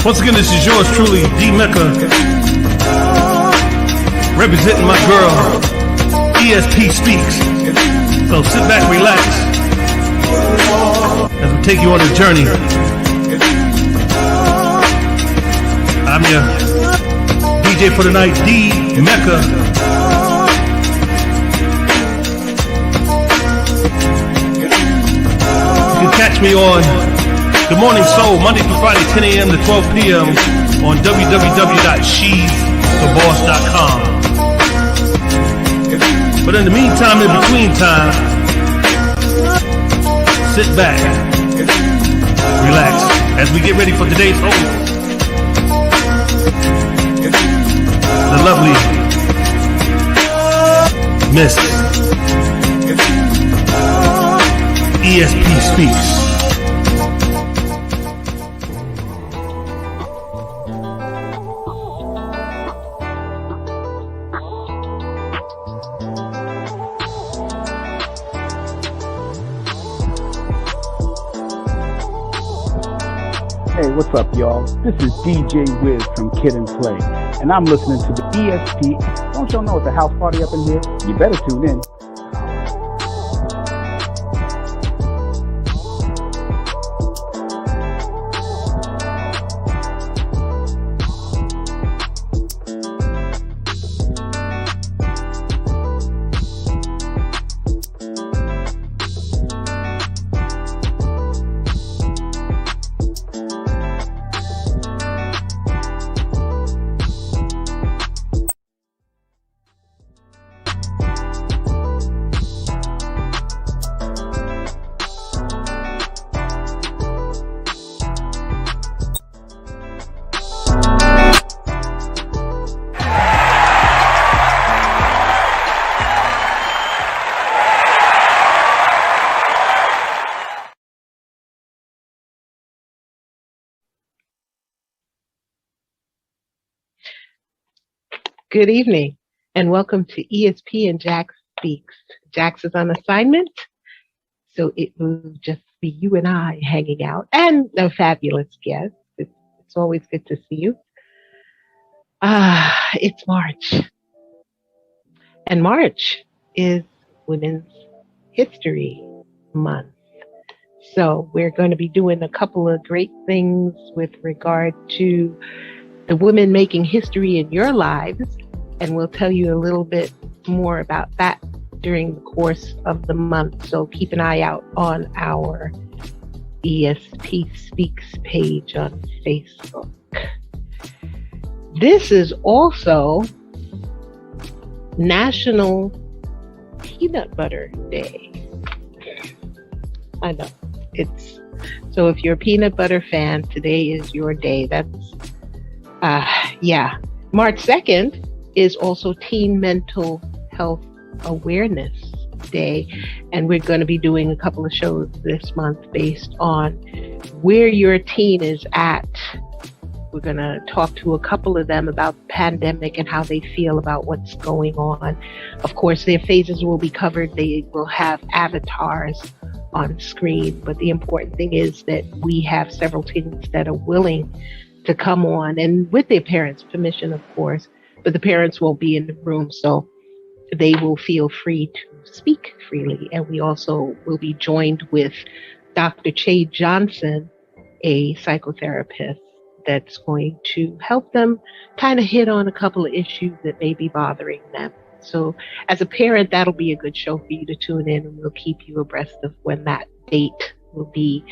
Once again, this is yours truly, D Mecca, representing my girl, ESP Speaks. So sit back, relax, as we take you on a journey. I'm your DJ for the night, D Mecca. You can catch me on The Morning Soul, Monday through Friday, 10 a.m. to 12 p.m. on www.shestheboss.com. But in the meantime, in between time, sit back, relax, as we get ready for today's host, the lovely Miss ESP Speaks. Hey, what's up, y'all? This is DJ Wiz from Kid and Play, and I'm listening to the ESP. Don't y'all know it's a house party up in here? You better tune in. Good evening, and welcome to ESP and JAXS Speaks. JAXS is on assignment, so it will just be you and I hanging out, and a fabulous guest. It's always good to see you. It's March, and March is Women's History Month. So we're going to be doing a couple of great things with regard to the women making history in your lives, and we'll tell you a little bit more about that during the course of the month. So keep an eye out on our ESP Speaks page on Facebook. This is also National Peanut Butter Day. I know. So if you're a peanut butter fan, today is your day. That's March 2nd is also Teen Mental Health Awareness Day, and we're going to be doing a couple of shows this month based on where your teen is at. We're going to talk to a couple of them about the pandemic and how they feel about what's going on. Of course, their faces will be covered. They will have avatars on screen, but the important thing is that we have several teens that are willing to come on, and with their parents' permission, of course, but the parents won't be in the room, so they will feel free to speak freely. And we also will be joined with Dr. Che Johnson, a psychotherapist that's going to help them kind of hit on a couple of issues that may be bothering them. So as a parent, that'll be a good show for you to tune in, and we'll keep you abreast of when that date will be.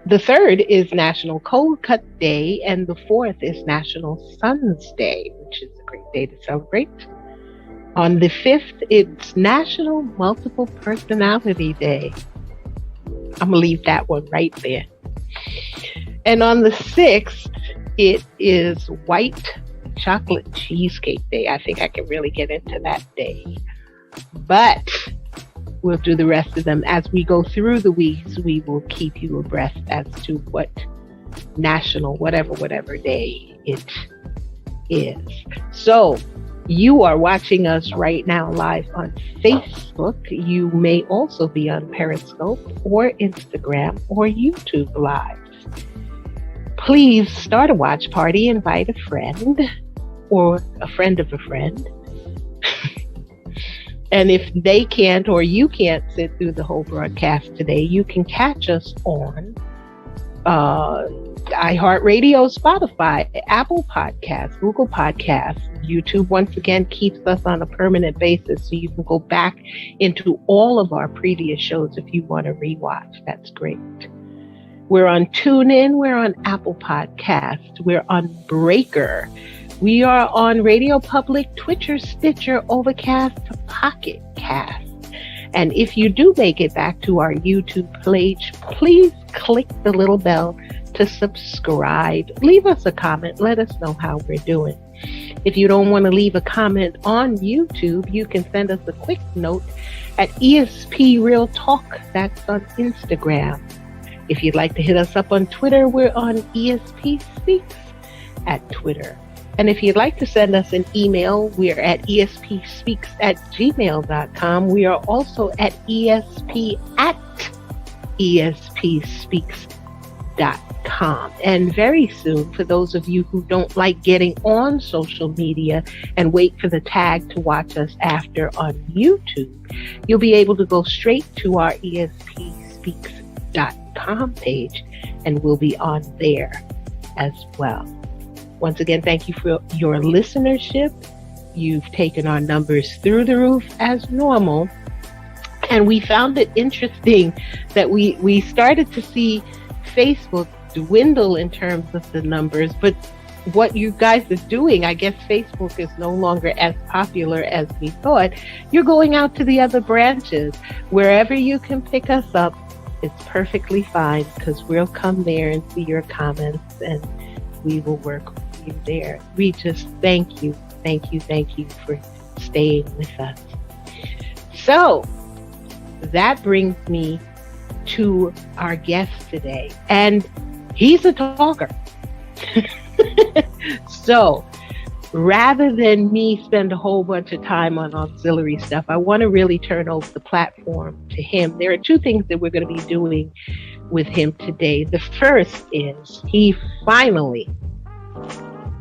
The 3rd is National Cold Cut Day, and the 4th is National Sons Day, which is a great day to celebrate. On the 5th, it's National Multiple Personality Day. I'm going to leave that one right there. And on the 6th, it is White Chocolate Cheesecake Day. I think I can really get into that day. But we'll do the rest of them as we go through the weeks. We will keep you abreast as to what national, whatever day it is. So you are watching us right now live on Facebook. You may also be on Periscope or Instagram or YouTube Live. please start a watch party, invite a friend or a friend of a friend. And if they can't or you can't sit through the whole broadcast today, you can catch us on iHeartRadio, Spotify, Apple Podcasts, Google Podcasts. YouTube, once again, keeps us on a permanent basis, so you can go back into all of our previous shows if you want to rewatch. That's great. We're on TuneIn. We're on Apple Podcasts. We're on Breaker. We are on Radio Public, Twitcher, Stitcher, Overcast, Pocket Cast. And if you do make it back to our YouTube page, please click the little bell to subscribe. Leave us a comment. Let us know how we're doing. If you don't want to leave a comment on YouTube, you can send us a quick note at ESP Real Talk. That's on Instagram. If you'd like to hit us up on Twitter, we're on ESP Speaks at Twitter. And if you'd like to send us an email, we're at espspeaks@gmail.com. We are also at esp@espspeaks.com. And very soon, for those of you who don't like getting on social media and wait for the tag to watch us after on YouTube, you'll be able to go straight to our espspeaks.com page, and we'll be on there as well. Once again, thank you for your listenership. You've taken our numbers through the roof as normal. And we found it interesting that we started to see Facebook dwindle in terms of the numbers. But what you guys are doing, I guess Facebook is no longer as popular as we thought. You're going out to the other branches. Wherever you can pick us up, it's perfectly fine, because we'll come there and see your comments, and we will work with you there. We just thank you for staying with us. So that brings me to our guest today, and he's a talker. So rather than me spend a whole bunch of time on auxiliary stuff, I want to really turn over the platform to him. There are two things that we're going to be doing with him today. The first is he finally,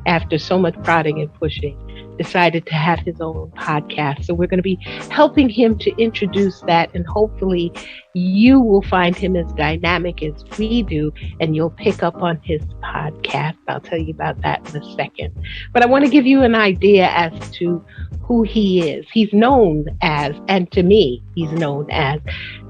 after so much prodding and pushing, decided to have his own podcast. So we're going to be helping him to introduce that, and hopefully you will find him as dynamic as we do, and you'll pick up on his podcast. I'll tell you about that in a second. But I want to give you an idea as to who he is. He's known as, and to me, he's known as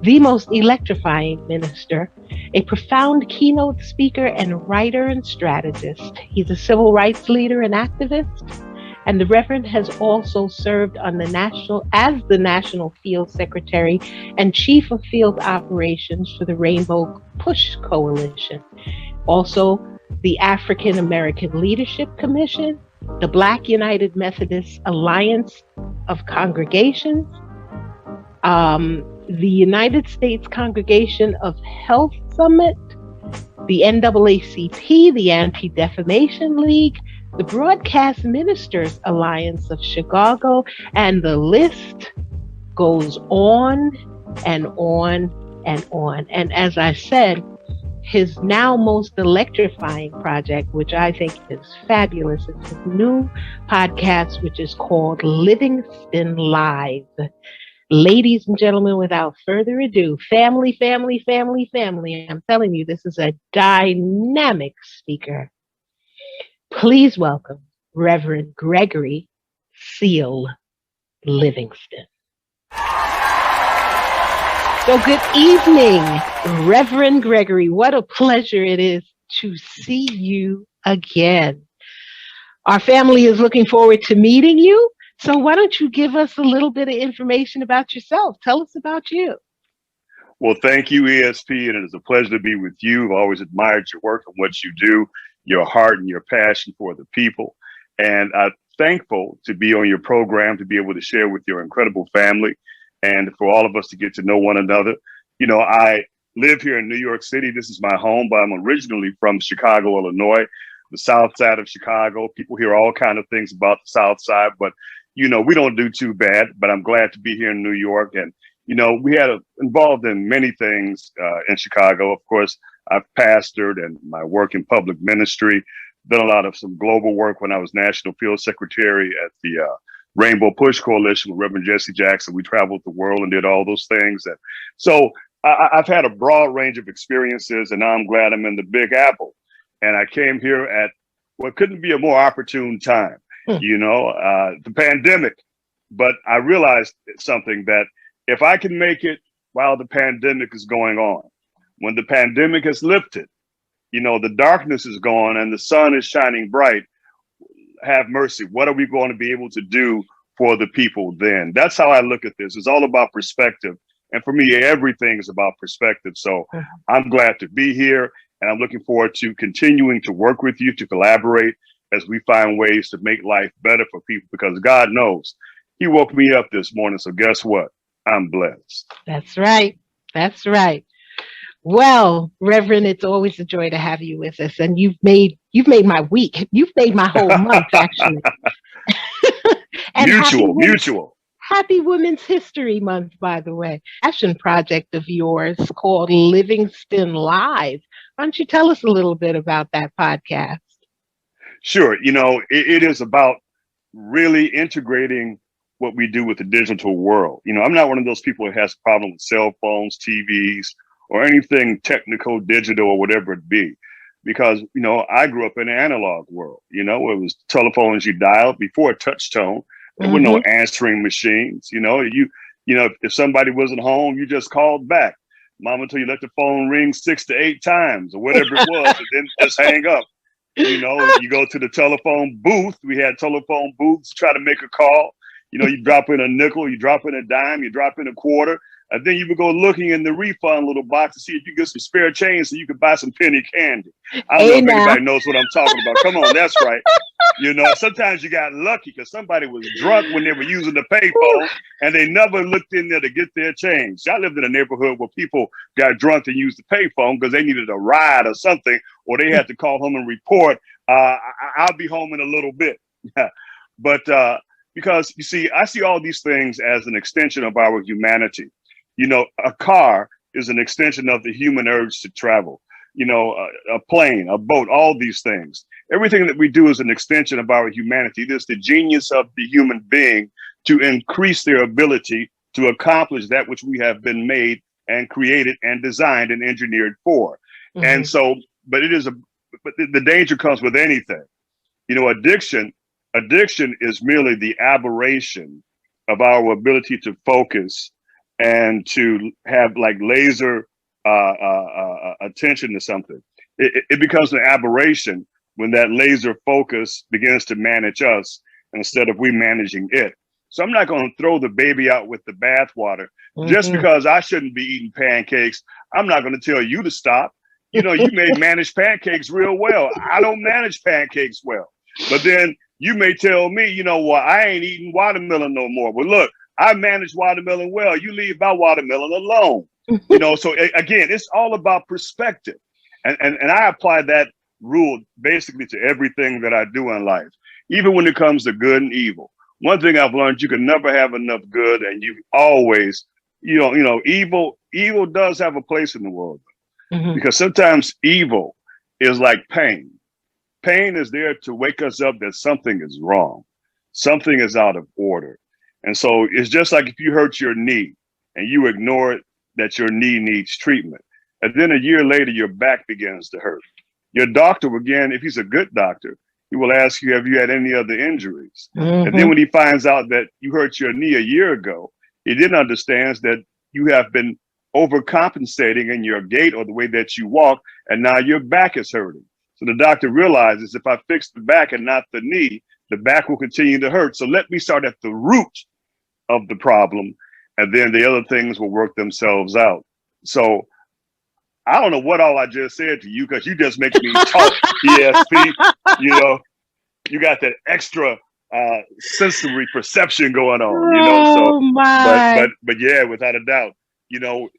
the most electrifying minister, a profound keynote speaker and writer and strategist. He's a civil rights leader and activist. And the Reverend has also served on the National Field Secretary and Chief of Field Operations for the RainbowPUSH Coalition. Also, the African American Leadership Commission, the Black United Methodist Alliance of Congregations, the United States Congregation of Health Summit, the NAACP, the Anti-Defamation League, the Broadcast Ministers Alliance of Chicago, and the list goes on and on and on. And as I said, his now most electrifying project, which I think is fabulous, is his new podcast, which is called Livingston Live. Ladies and gentlemen, without further ado, family. I'm telling you, this is a dynamic speaker. Please welcome Reverend Gregory Seal Livingston. So good evening, Reverend Gregory. What a pleasure it is to see you again. Our family is looking forward to meeting you. So why don't you give us a little bit of information about yourself? Tell us about you. Well, thank you, ESP, and it is a pleasure to be with you. I've always admired your work and what you do, your heart and your passion for the people. And I'm thankful to be on your program, to be able to share with your incredible family, and for all of us to get to know one another. You know, I live here in New York City. This is my home, but I'm originally from Chicago, Illinois, the South Side of Chicago. People hear all kinds of things about the South Side, but, you know, we don't do too bad. But I'm glad to be here in New York. And, you know, we had involved in many things in Chicago. Of course, I've pastored and my work in public ministry, done a lot of some global work when I was National Field Secretary at the RainbowPUSH Coalition with Reverend S2 JAXS. We traveled the world and did all those things. And so I've had a broad range of experiences, and now I'm glad I'm in the Big Apple. And I came here at what couldn't be a more opportune time, the pandemic. But I realized something, that if I can make it while the pandemic is going on, when the pandemic is lifted, the darkness is gone and the sun is shining bright, have mercy. What are we going to be able to do for the people then? That's how I look at this. It's all about perspective. And for me, everything is about perspective. So I'm glad to be here, and I'm looking forward to continuing to work with you, to collaborate as we find ways to make life better for people, because God knows He woke me up this morning. So guess what? I'm blessed. That's right. That's right. Well, Reverend, it's always a joy to have you with us, and you've made my week. You've made my whole month, actually. And mutual. Happy Women's History Month, by the way. Passion project of yours called Livingston Live. Why don't you tell us a little bit about that podcast? Sure. It is about really integrating what we do with the digital world. I'm not one of those people who has a problem with cell phones, TVs, or anything technical, digital, or whatever it be. Because, I grew up in an analog world. It was telephones you dialed before touch tone. There were no answering machines. If somebody wasn't home, you just called back. Mama told you let the phone ring 6 to 8 times or whatever it was, and then just hang up. You go to the telephone booth. We had telephone booths to try to make a call. You drop in a nickel, you drop in a dime, you drop in a quarter. And then you would go looking in the refund little box to see if you get some spare change so you could buy some penny candy. I don't know if anybody knows what I'm talking about. Come on, that's right. Sometimes you got lucky because somebody was drunk when they were using the payphone and they never looked in there to get their change. I lived in a neighborhood where people got drunk and used the payphone because they needed a ride or something, or they had to call home and report, I'll be home in a little bit. But because, you see, I see all these things as an extension of our humanity. A car is an extension of the human urge to travel. A plane, a boat, all these things. Everything that we do is an extension of our humanity. It is the genius of the human being to increase their ability to accomplish that which we have been made and created and designed and engineered for. And so, but the danger comes with anything. Addiction is merely the aberration of our ability to focus and to have like laser attention to something. It becomes an aberration when that laser focus begins to manage us instead of we managing it. So I'm not going to throw the baby out with the bathwater. Just because I shouldn't be eating pancakes, I'm not going to tell you to stop. You may manage pancakes real well. I don't manage pancakes well. But then you may tell me, I ain't eating watermelon no more. Well, look, I manage watermelon well. You leave my watermelon alone. So again, it's all about perspective. And I apply that rule basically to everything that I do in life, even when it comes to good and evil. One thing I've learned, you can never have enough good, and you always, evil does have a place in the world, because sometimes evil is like pain. Pain is there to wake us up that something is wrong. Something is out of order. And so it's just like if you hurt your knee and you ignore it, that your knee needs treatment. And then a year later, your back begins to hurt. Your doctor, again, if he's a good doctor, he will ask you, have you had any other injuries? And then when he finds out that you hurt your knee a year ago, he then understands that you have been overcompensating in your gait or the way that you walk, and now your back is hurting. So the doctor realizes if I fix the back and not the knee, the back will continue to hurt. So let me start at the root of the problem, and then the other things will work themselves out. So I don't know what all I just said to you, because you just make me talk, ESP. You got that extra sensory perception going on, but yeah, without a doubt,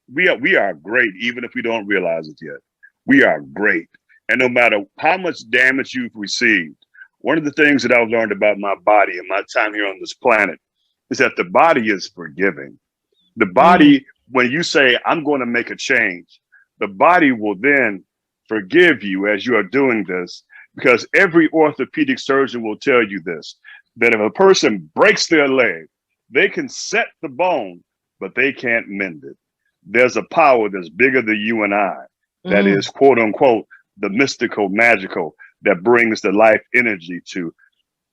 we are great, even if we don't realize it yet. We are great. And no matter how much damage you've received, one of the things that I've learned about my body and my time here on this planet is that the body is forgiving. The body, when you say, I'm going to make a change, the body will then forgive you as you are doing this, because every orthopedic surgeon will tell you this, that if a person breaks their leg, they can set the bone, but they can't mend it. There's a power that's bigger than you and I, that is, quote unquote, the mystical, magical, that brings the life energy to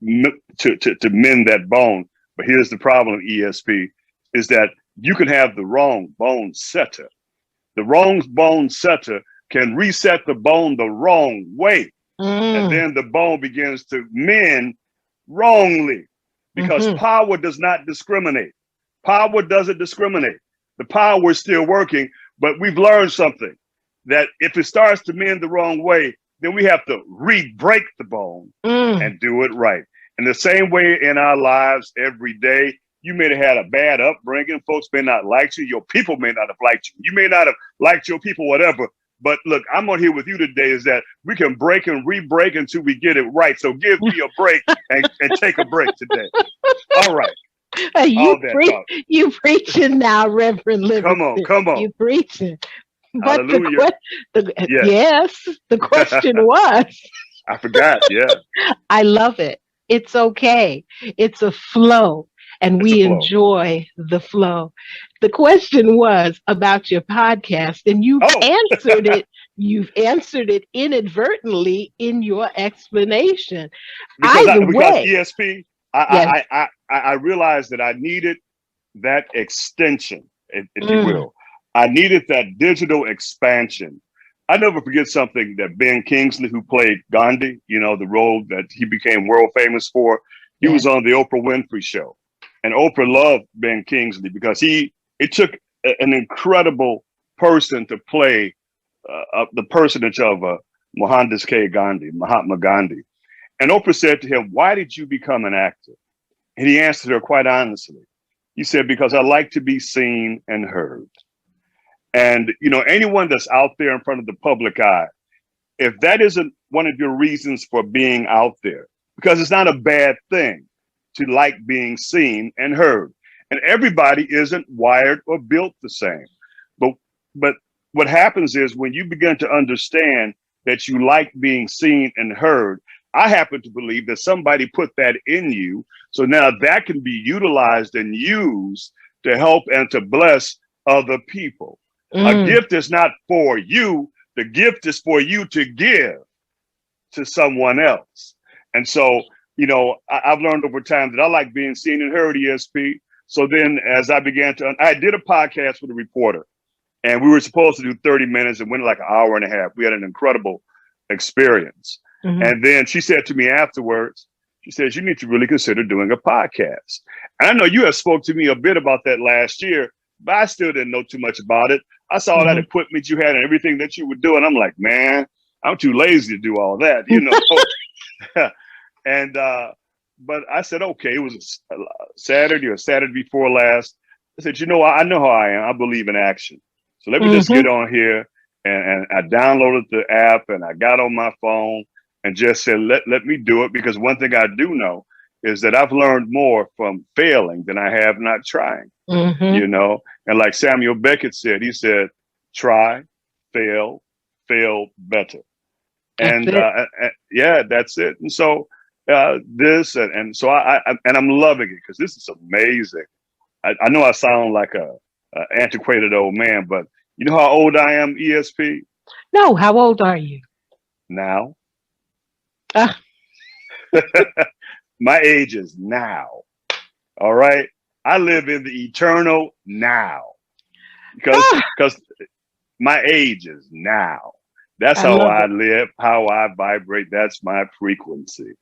mend that bone. But here's the problem, ESP, is that you can have the wrong bone setter. The wrong bone setter can reset the bone the wrong way. And then the bone begins to mend wrongly, because power does not discriminate. Power doesn't discriminate. The power is still working, but we've learned something, that if it starts to mend the wrong way, then we have to re-break the bone and do it right. In the same way in our lives every day, you may have had a bad upbringing. Folks may not like you. Your people may not have liked you. You may not have liked your people, whatever. But look, I'm on here with you today is that we can break and re-break until we get it right. So give me a break and take a break today. All right. You preaching now, Reverend Livingston. Come on. You preaching. But Hallelujah. Yes, the question was. I forgot. Yeah. I love it. It's okay. It's a flow, and we enjoy the flow. The question was about your podcast, and you've answered it. You've answered it inadvertently in your explanation. Because ESP, I realized that I needed that extension, if you will. I needed that digital expansion. I never forget something that Ben Kingsley, who played Gandhi, the role that he became world famous for, he was on the Oprah Winfrey Show. And Oprah loved Ben Kingsley because it took an incredible person to play the personage of Mahatma Gandhi. And Oprah said to him, "Why did you become an actor?" And he answered her quite honestly. He said, "Because I like to be seen and heard." And, anyone that's out there in front of the public eye, if that isn't one of your reasons for being out there, because it's not a bad thing to like being seen and heard. And everybody isn't wired or built the same. But what happens is when you begin to understand that you like being seen and heard, I happen to believe that somebody put that in you. So now that can be utilized and used to help and to bless other people. A gift is not for you. The gift is for you to give to someone else. And so, I've learned over time that I like being seen and heard, ESP. So then as I began I did a podcast with a reporter, and we were supposed to do 30 minutes and went like an hour and a half. We had an incredible experience. And then she said to me afterwards, she says, "You need to really consider doing a podcast." And I know you have spoke to me a bit about that last year, but I still didn't know too much about it. I saw that equipment you had and everything that you would do. And I'm like, man, I'm too lazy to do all that, And, but I said, okay, it was a Saturday or Saturday before last. I said, I know how I am. I believe in action. So let me just get on here. And I downloaded the app and I got on my phone and just said, let me do it. Because one thing I do know is that I've learned more from failing than I have not trying, And like Samuel Beckett said, he said, try, fail better. And that's it. And so so I'm loving it because this is amazing. I know I sound like a antiquated old man, but you know how old I am, ESP? No, how old are you? Now. My age is now. All right. I live in the eternal now because my age is now. That's how I live, how I vibrate. That's my frequency.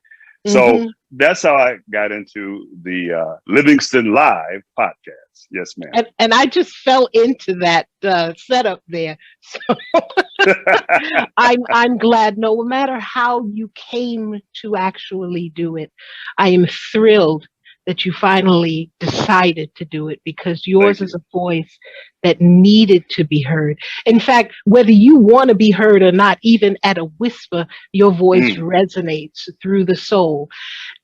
So that's how I got into the Livingston Live podcast. Yes, ma'am. And I just fell into that setup there. So I'm glad no matter how you came to actually do it, I am thrilled that you finally decided to do it because yours is a voice that needed to be heard. In fact, whether you want to be heard or not, even at a whisper, your voice resonates through the soul.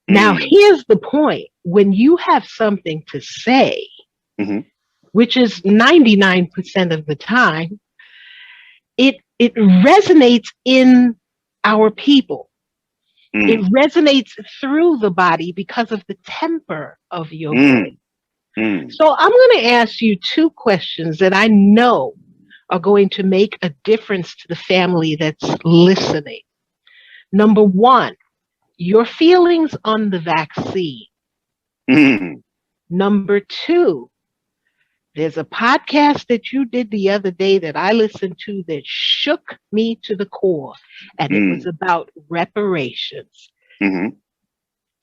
Now, here's the point. When you have something to say, which is 99% of the time, it it resonates in our people. It resonates through the body because of the temper of your voice. So I'm going to ask you two questions that I know are going to make a difference to the family that's listening. Number one, your feelings on the vaccine. Number two, there's a podcast that you did the other day that I listened to that shook me to the core, and it was about reparations.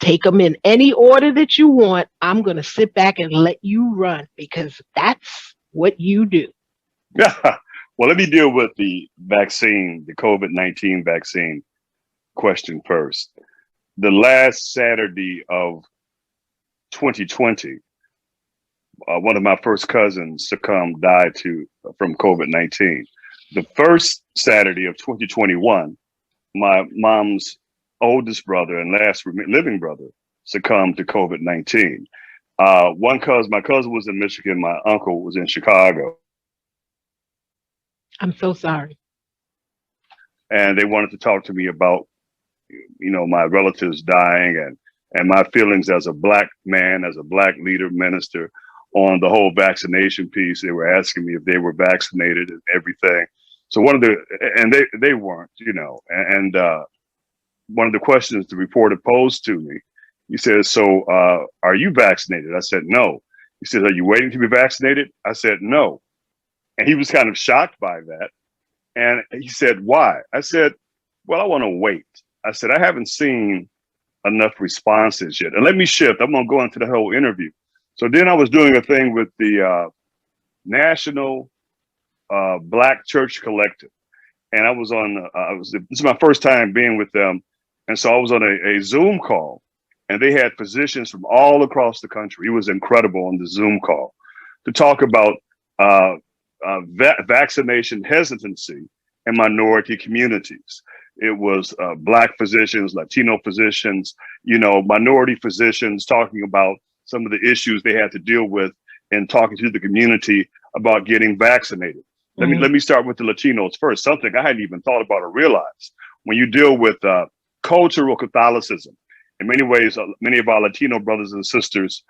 Take them in any order that you want. I'm going to sit back and let you run because that's what you do. Well, let me deal with the vaccine, the COVID-19 vaccine question first. The last Saturday of 2020, one of my first cousins died from COVID-19. The first Saturday of 2021, my mom's oldest brother and last living brother succumbed to COVID-19. My cousin was in Michigan, my uncle was in Chicago. I'm so sorry. And they wanted to talk to me about, my relatives dying and my feelings as a Black man, as a Black leader, minister on the whole vaccination piece. They were asking me if they were vaccinated and everything. So they weren't, and one of the questions the reporter posed to me, he said, so are you vaccinated? I said, no. He said, are you waiting to be vaccinated? I said, no. And he was kind of shocked by that. And he said, why? I said, well, I want to wait. I said, I haven't seen enough responses yet. And let me shift. I'm going to go into the whole interview. So then I was doing a thing with the National Black Church Collective. And I was this is my first time being with them. And so I was on a Zoom call, and they had physicians from all across the country. It was incredible on the Zoom call to talk about vaccination hesitancy in minority communities. It was Black physicians, Latino physicians, minority physicians talking about some of the issues they had to deal with and talking to the community about getting vaccinated. Let me start with the Latinos first, something I hadn't even thought about or realized. When you deal with cultural Catholicism, in many ways, many of our Latino brothers and sisters,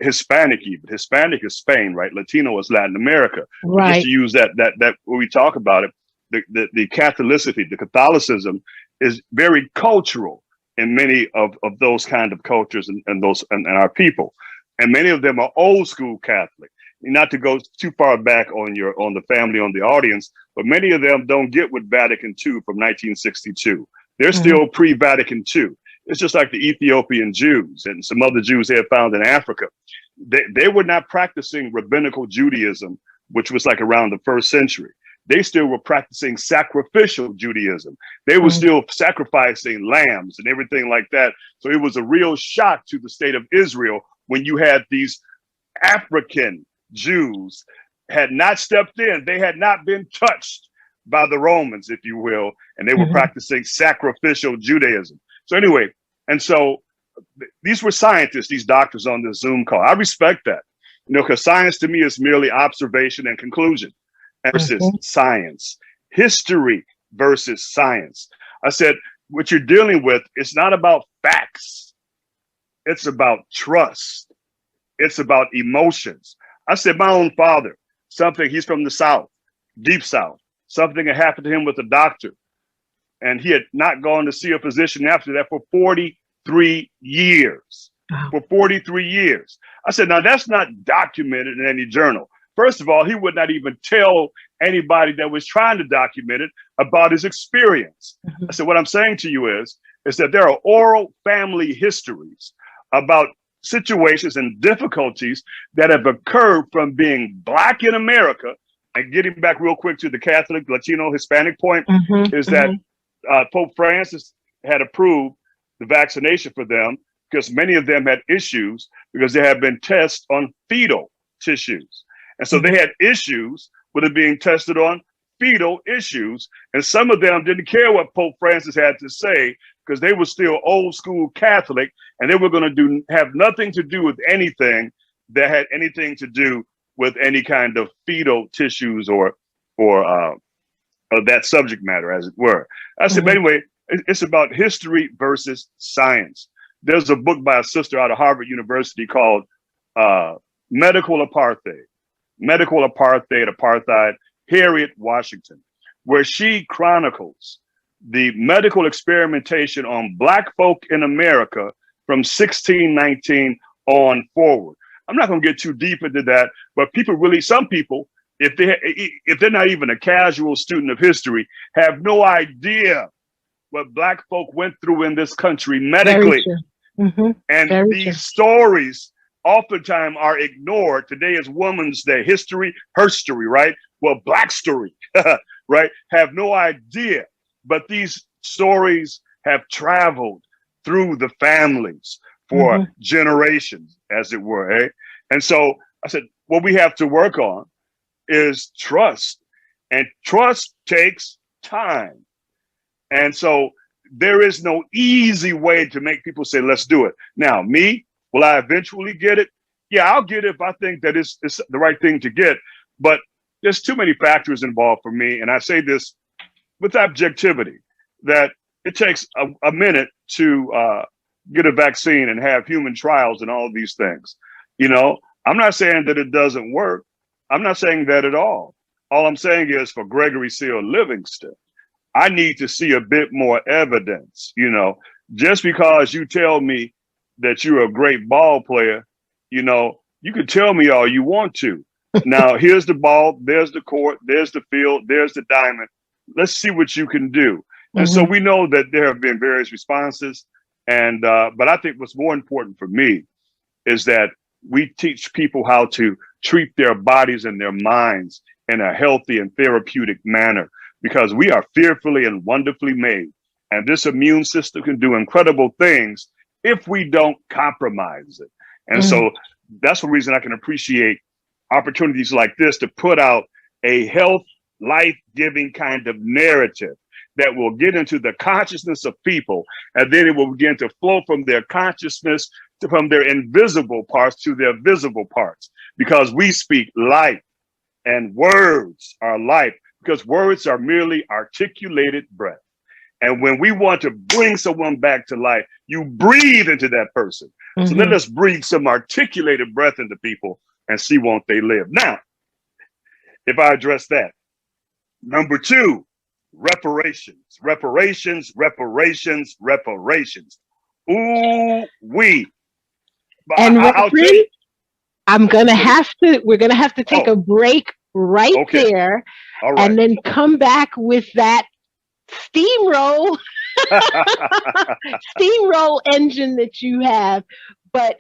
Hispanic even. Hispanic is Spain, right? Latino is Latin America. Right. Just to use that when we talk about it, the Catholicity, the Catholicism is very cultural in many of those kind of cultures and our people. And many of them are old school Catholic. Not to go too far back on the family, on the audience, but many of them don't get with Vatican II from 1962. They're still pre-Vatican II. It's just like the Ethiopian Jews and some other Jews they had found in Africa. They were not practicing rabbinical Judaism, which was like around the 1st century. They still were practicing sacrificial Judaism. They were still sacrificing lambs and everything like that. So it was a real shock to the state of Israel when you had these African Jews had not stepped in. They had not been touched by the Romans, if you will, and they were practicing sacrificial Judaism. So anyway, and so these were scientists, these doctors on this Zoom call. I respect that, because science to me is merely observation and conclusion versus science, history versus science. I said, what you're dealing with, it's not about facts. It's about trust. It's about emotions. I said, my own father, he's from the South, deep South. Something had happened to him with a doctor, and he had not gone to see a physician after that for 43 years. Wow. For 43 years. I said, now that's not documented in any journal. First of all, he would not even tell anybody that was trying to document it about his experience. I said, what I'm saying to you is that there are oral family histories about situations and difficulties that have occurred from being Black in America. And getting back real quick to the Catholic, Latino, Hispanic point, is that Pope Francis had approved the vaccination for them because many of them had issues because there had been tests on fetal tissues. And so they had issues with it being tested on fetal issues. And some of them didn't care what Pope Francis had to say because they were still old school Catholic, and they were going to have nothing to do with anything that had anything to do with any kind of fetal tissues or of that subject matter, as it were. I said, but anyway, it's about history versus science. There's a book by a sister out of Harvard University called Medical Apartheid, Harriet Washington, where she chronicles the medical experimentation on Black folk in America from 1619 on forward. I'm not going to get too deep into that, but some people, if they're not even a casual student of history, have no idea what Black folk went through in this country medically. And these stories oftentimes are ignored. Today is Women's Day, her story, right? Well, Black story, right? Have no idea. But these stories have traveled through the families for generations, as it were. Eh? And so I said, what we have to work on is trust. And trust takes time. And so there is no easy way to make people say, let's do it. Now, will I eventually get it? Yeah, I'll get it if I think that it's the right thing to get. But there's too many factors involved for me. And I say this with objectivity, that it takes a minute to get a vaccine and have human trials and all of these things. You know, I'm not saying that it doesn't work. I'm not saying that at all. All I'm saying is, for Gregory Seal Livingston, I need to see a bit more evidence. You know, just because you tell me that you're a great ball player, you know, you can tell me all you want to. Now, here's the ball, there's the court, there's the field, there's the diamond. Let's see what you can do. And so we know that there have been various responses. And but I think what's more important for me is that we teach people how to treat their bodies and their minds in a healthy and therapeutic manner, because we are fearfully and wonderfully made. And this immune system can do incredible things if we don't compromise it. And so that's the reason I can appreciate opportunities like this to put out a health, life-giving kind of narrative that will get into the consciousness of people, and then it will begin to flow from their consciousness from their invisible parts to their visible parts, because we speak life, and words are life, because words are merely articulated breath. And when we want to bring someone back to life, you breathe into that person. So let us breathe some articulated breath into people and see, won't they live? Now, if I address that, number two, reparations. Ooh, we. And we're gonna have to take a break there, and then come back with that steamroll engine that you have. But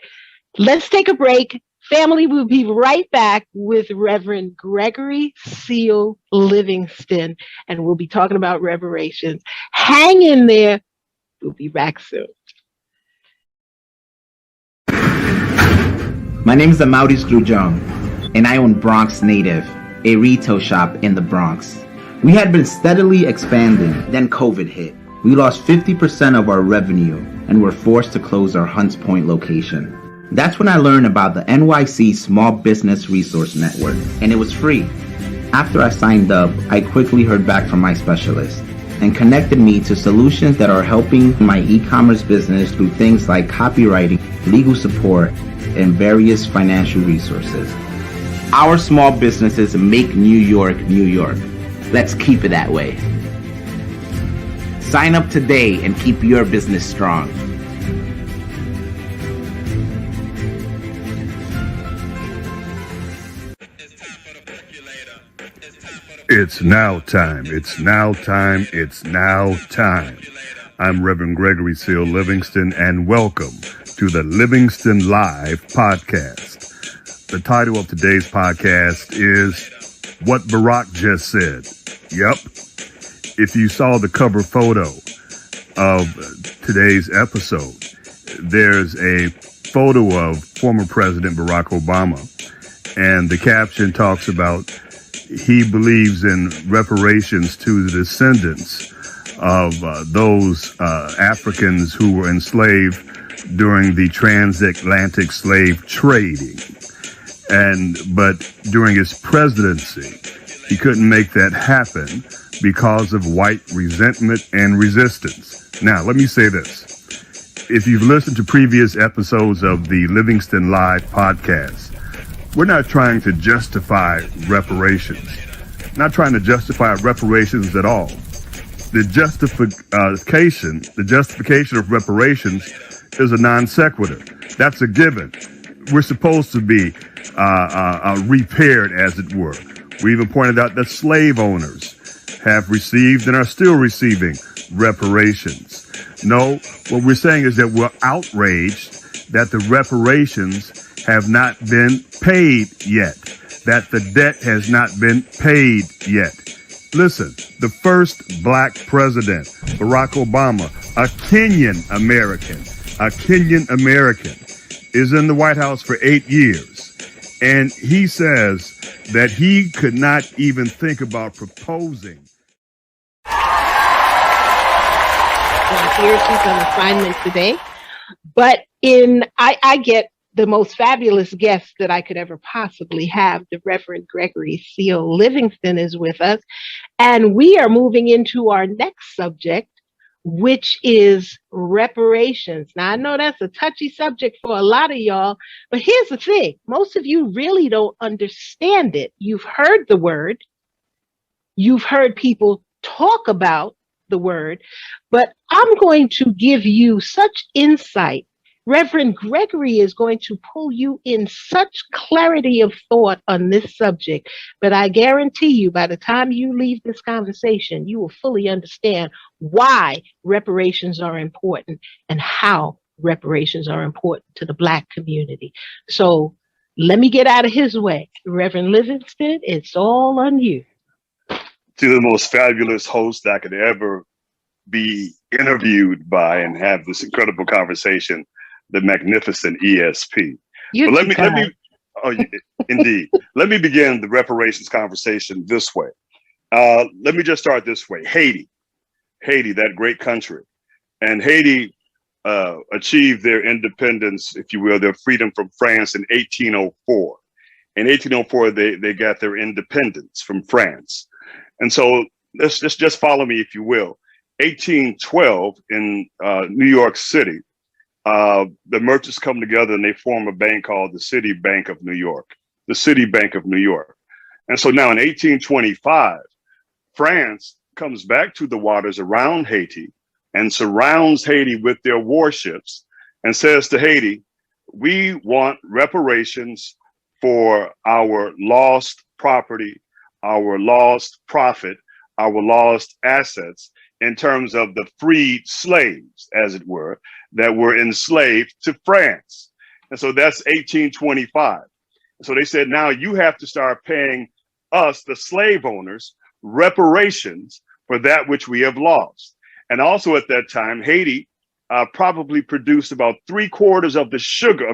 let's take a break. Family, we'll be right back with Reverend Gregory Seal Livingston, and we'll be talking about reparations. Hang in there. We'll be back soon. My name is Amaudi Scrujong, and I own Bronx Native, a retail shop in the Bronx. We had been steadily expanding, then COVID hit. We lost 50% of our revenue and were forced to close our Hunts Point location. That's when I learned about the NYC Small Business Resource Network, and it was free. After I signed up, I quickly heard back from my specialist and connected me to solutions that are helping my e-commerce business through things like copywriting, legal support, and various financial resources. Our small businesses make New York, New York. Let's keep it that way. Sign up today and keep your business strong. It's now time. It's now time. It's now time. I'm Reverend Gregory Seal Livingston, and welcome to the Livingston Live podcast. The title of today's podcast is What Barack Just Said. Yep. If you saw the cover photo of today's episode, there's a photo of former President Barack Obama, and the caption talks about he believes in reparations to the descendants of those Africans who were enslaved during the transatlantic slave trading. But during his presidency, He couldn't make that happen because of white resentment and resistance. Now, let me say this. If you've listened to previous episodes of the Livingston Live podcast, we're not trying to justify reparations. Not trying to justify reparations at all. The justification of reparations is a non sequitur. That's a given. We're supposed to be repaired, as it were. We even pointed out that slave owners have received and are still receiving reparations. No, what we're saying is that we're outraged that the reparations have not been paid yet, that the debt has not been paid yet. Listen, the first black president, Barack Obama, a Kenyan American, is in the White House for 8 years. And he says that he could not even think about proposing. Here she's on assignment today. But I get the most fabulous guest that I could ever possibly have. The Reverend Gregory Seal Livingston is with us. And we are moving into our next subject, which is reparations. Now, I know that's a touchy subject for a lot of y'all, but here's the thing. Most of you really don't understand it. You've heard the word. You've heard people talk about the word, but I'm going to give you such insight. Reverend Gregory is going to pull you in such clarity of thought on this subject, but I guarantee you by the time you leave this conversation, you will fully understand why reparations are important and how reparations are important to the Black community. So let me get out of his way. Reverend Livingston, it's all on you. To the most fabulous host I could ever be interviewed by and have this incredible conversation, the magnificent ESP. Let me indeed. Let me begin the reparations conversation this way. Let me just start this way. Haiti, that great country. And Haiti achieved their independence, if you will, their freedom from France in 1804. In 1804, they got their independence from France. And so let's just follow me, if you will. 1812 in New York City, the merchants come together and they form a bank called the City Bank of New York, the City Bank of New York. And so now in 1825, France comes back to the waters around Haiti and surrounds Haiti with their warships and says to Haiti, we want reparations for our lost property, our lost profit, our lost assets in terms of the freed slaves, as it were, that were enslaved to France. And so that's 1825. So they said, now you have to start paying us, the slave owners, reparations for that which we have lost. And also at that time, Haiti probably produced about 3/4 of the sugar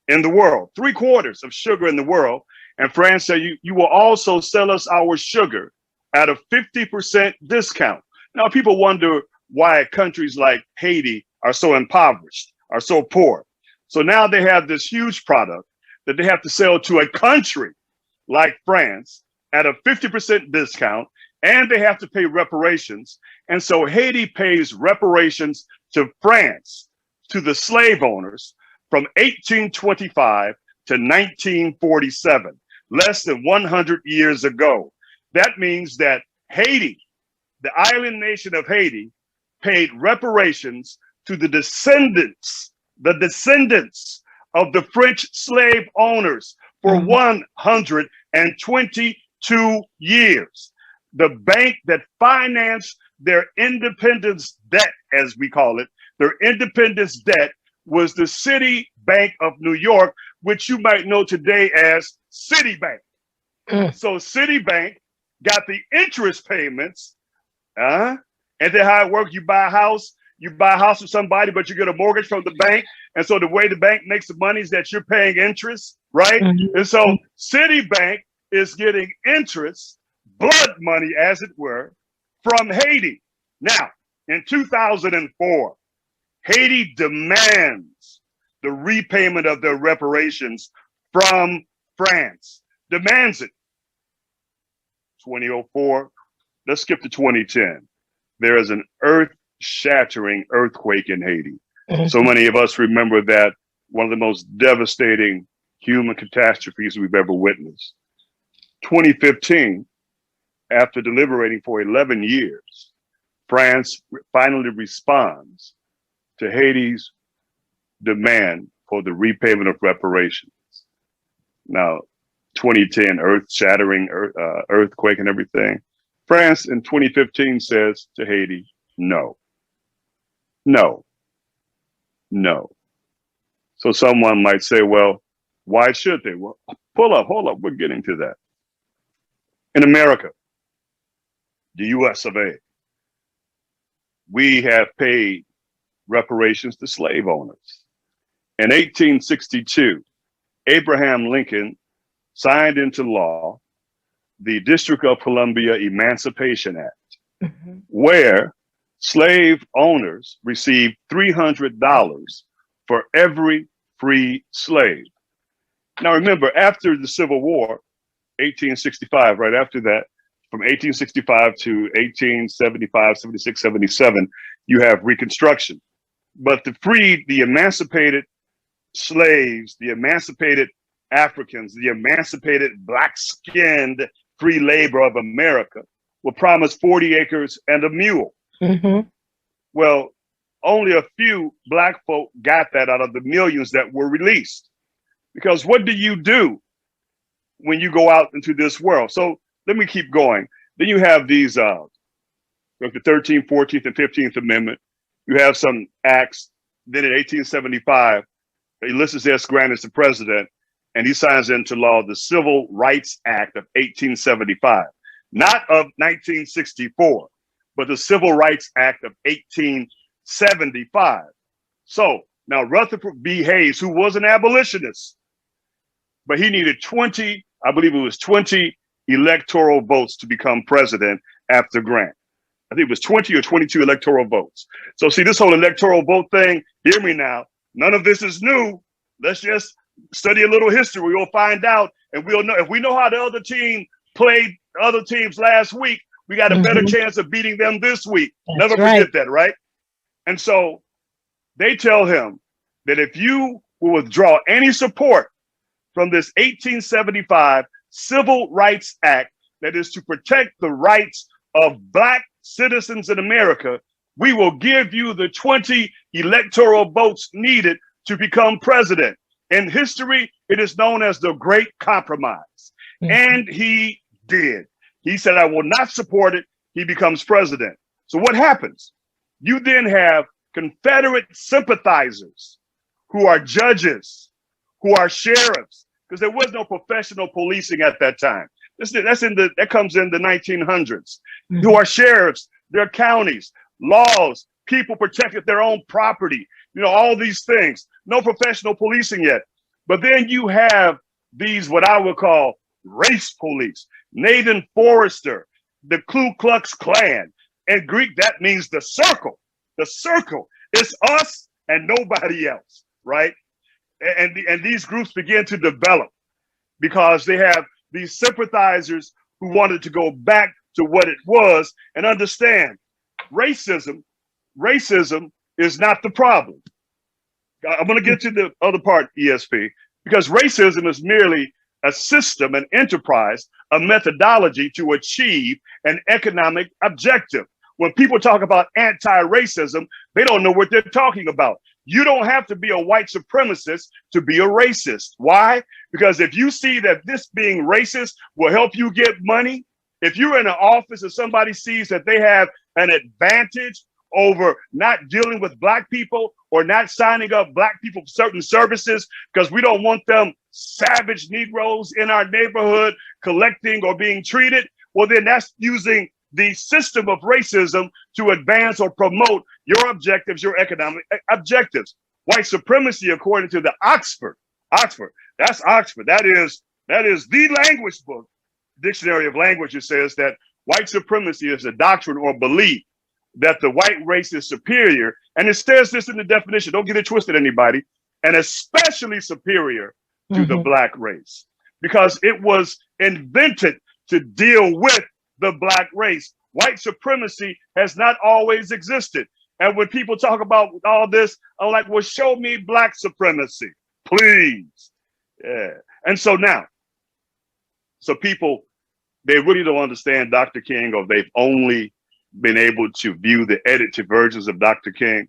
in the world, 3/4 of sugar in the world. And France said, you will also sell us our sugar at a 50% discount. Now, people wonder why countries like Haiti are so impoverished, are so poor. So now they have this huge product that they have to sell to a country like France at a 50% discount, and they have to pay reparations. And so Haiti pays reparations to France, to the slave owners, from 1825 to 1947, less than 100 years ago. That means that Haiti, the island nation of Haiti, paid reparations to the descendants of the French slave owners for 122 years. The bank that financed their independence debt, as we call it, their independence debt was the City Bank of New York, which you might know today as Citibank. So Citibank got the interest payments, and then how it works, you buy a house with somebody, but you get a mortgage from the bank. And so the way the bank makes the money is that you're paying interest, right? And so Citibank is getting interest, blood money, as it were, from Haiti. Now, in 2004, Haiti demands the repayment of their reparations from France, demands it. 2004. Let's skip to 2010. There is an earth-shattering earthquake in Haiti. So many of us remember that, one of the most devastating human catastrophes we've ever witnessed. 2015, after deliberating for 11 years, France finally responds to Haiti's demand for the repayment of reparations. Now, 2010, earth-shattering earthquake and everything. France in 2015 says to Haiti, no, no, no. So someone might say, well, why should they? Well, hold up, we're getting to that. In America, the US of A, we have paid reparations to slave owners. In 1862, Abraham Lincoln signed into law the District of Columbia Emancipation Act, where slave owners received $300 for every free slave. Now remember, after the Civil War, 1865, right after that, from 1865 to 1875, 76, 77, you have Reconstruction. But to free the emancipated slaves, the emancipated Africans, the emancipated black-skinned free labor of America were promised 40 acres and a mule. Well, only a few black folk got that out of the millions that were released. Because what do you do when you go out into this world? So let me keep going. Then you have these, the 13th, 14th, and 15th Amendment. You have some acts. Then in 1875, Ulysses S. Grant is the president, and he signs into law the Civil Rights Act of 1875, not of 1964, but the Civil Rights Act of 1875. So now Rutherford B. Hayes, who was an abolitionist, but he needed 20, I believe it was 20 electoral votes to become president after Grant. I think it was 20 or 22 electoral votes. So see, this whole electoral vote thing, hear me now, none of this is new. Let's just study a little history. We'll find out, and we'll know. If we know how the other team played other teams last week, we got a better chance of beating them this week. Never forget that, right? And so they tell him that if you will withdraw any support from this 1875 Civil Rights Act that is to protect the rights of Black citizens in America, we will give you the 20 electoral votes needed to become president. In history, it is known as the Great Compromise. And he did. He said, I will not support it. He becomes president. So what happens? You then have Confederate sympathizers who are judges, who are sheriffs, because there was no professional policing at that time. That comes in the 1900s. Who are sheriffs, their counties, laws, people protected their own property, all these things. No professional policing yet. But then you have these, what I would call race police, Nathan Forrester, the Ku Klux Klan. In Greek, that means the circle. The circle. It's us and nobody else, right? And these groups begin to develop because they have these sympathizers who wanted to go back to what it was and understand racism is not the problem. I'm going to get to the other part, ESP, because racism is merely a system, an enterprise, a methodology to achieve an economic objective. When people talk about anti-racism, they don't know what they're talking about. You don't have to be a white supremacist to be a racist. Why? Because if you see that this being racist will help you get money, if you're in an office and somebody sees that they have an advantage over not dealing with Black people or not signing up Black people for certain services because we don't want them savage Negroes in our neighborhood collecting or being treated, well, then that's using the system of racism to advance or promote your objectives, your economic objectives. White supremacy, according to the Oxford, that's Oxford. That is the language book, Dictionary of Languages says that white supremacy is a doctrine or belief that the white race is superior. And it says this in the definition, don't get it twisted, anybody, and especially superior to the Black race, because it was invented to deal with the black race. White supremacy has not always existed. And when people talk about all this, I'm like, well, show me black supremacy, please. Yeah. And so now, so people, they really don't understand Dr. King, or they've only been able to view the edited versions of Dr. King.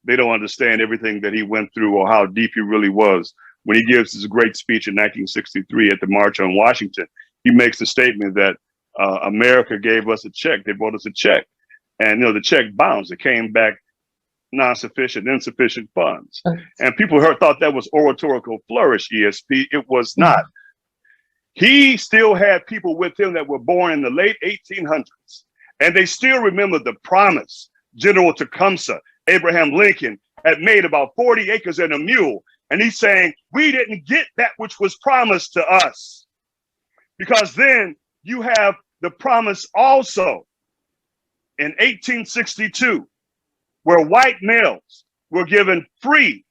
They don't understand everything that he went through or how deep he really was. When he gives his great speech in 1963 at the March on Washington, he makes the statement that America gave us a check. They brought us a check. And, the check bounced. It came back non-sufficient, insufficient funds. And people thought that was oratorical flourish, ESP. It was not. He still had people with him that were born in the late 1800s. And they still remember the promise General Tecumseh, Abraham Lincoln, had made about 40 acres and a mule. And he's saying, we didn't get that which was promised to us. Because then you have the promise also in 1862, where white males were given free,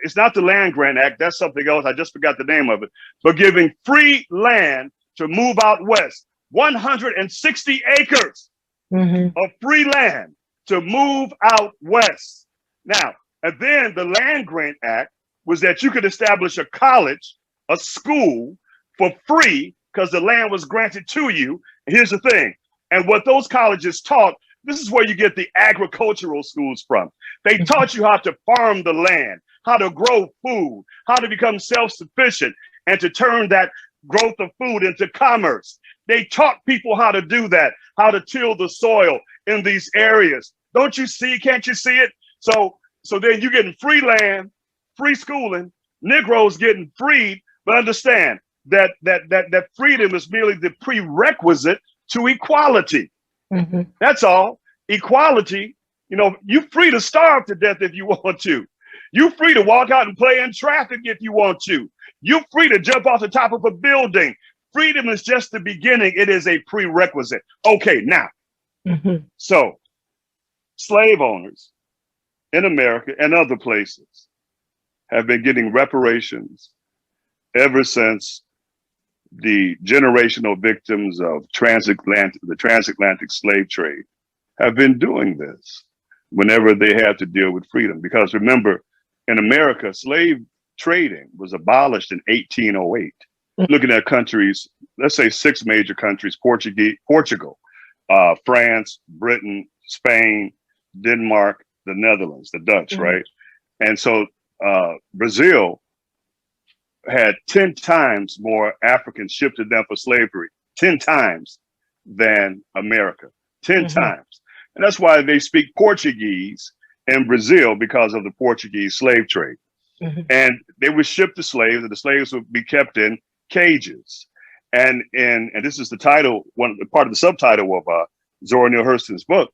it's not the Land Grant Act, that's something else, I just forgot the name of it, but giving free land to move out west, 160 acres of free land to move out west. Now, and then the Land Grant Act was that you could establish a college, a school for free because the land was granted to you. And here's the thing. And what those colleges taught, this is where you get the agricultural schools from. They taught you how to farm the land, how to grow food, how to become self-sufficient, and to turn that growth of food into commerce. They taught people how to do that, how to till the soil in these areas. Don't you see? Can't you see it? So then you're getting free land, free schooling, Negroes getting freed, but understand that freedom is merely the prerequisite to equality. That's all. Equality, you're free to starve to death if you want to. You're free to walk out and play in traffic if you want to. You're free to jump off the top of a building. Freedom is just the beginning. It is a prerequisite. Okay, now, so slave owners in America and other places have been getting reparations ever since the generational victims of the transatlantic slave trade have been doing this whenever they had to deal with freedom. Because remember, in America, slave trading was abolished in 1808. Looking at countries, let's say 6 major countries: Portugal, France, Britain, Spain, Denmark, the Netherlands, the Dutch, right? And so Brazil had 10 times more Africans shipped to them for slavery, 10 times than America, 10 times. And that's why they speak Portuguese in Brazil, because of the Portuguese slave trade. And they would ship the slaves, and the slaves would be kept in cages. And this is the title, part of the subtitle of Zora Neale Hurston's book,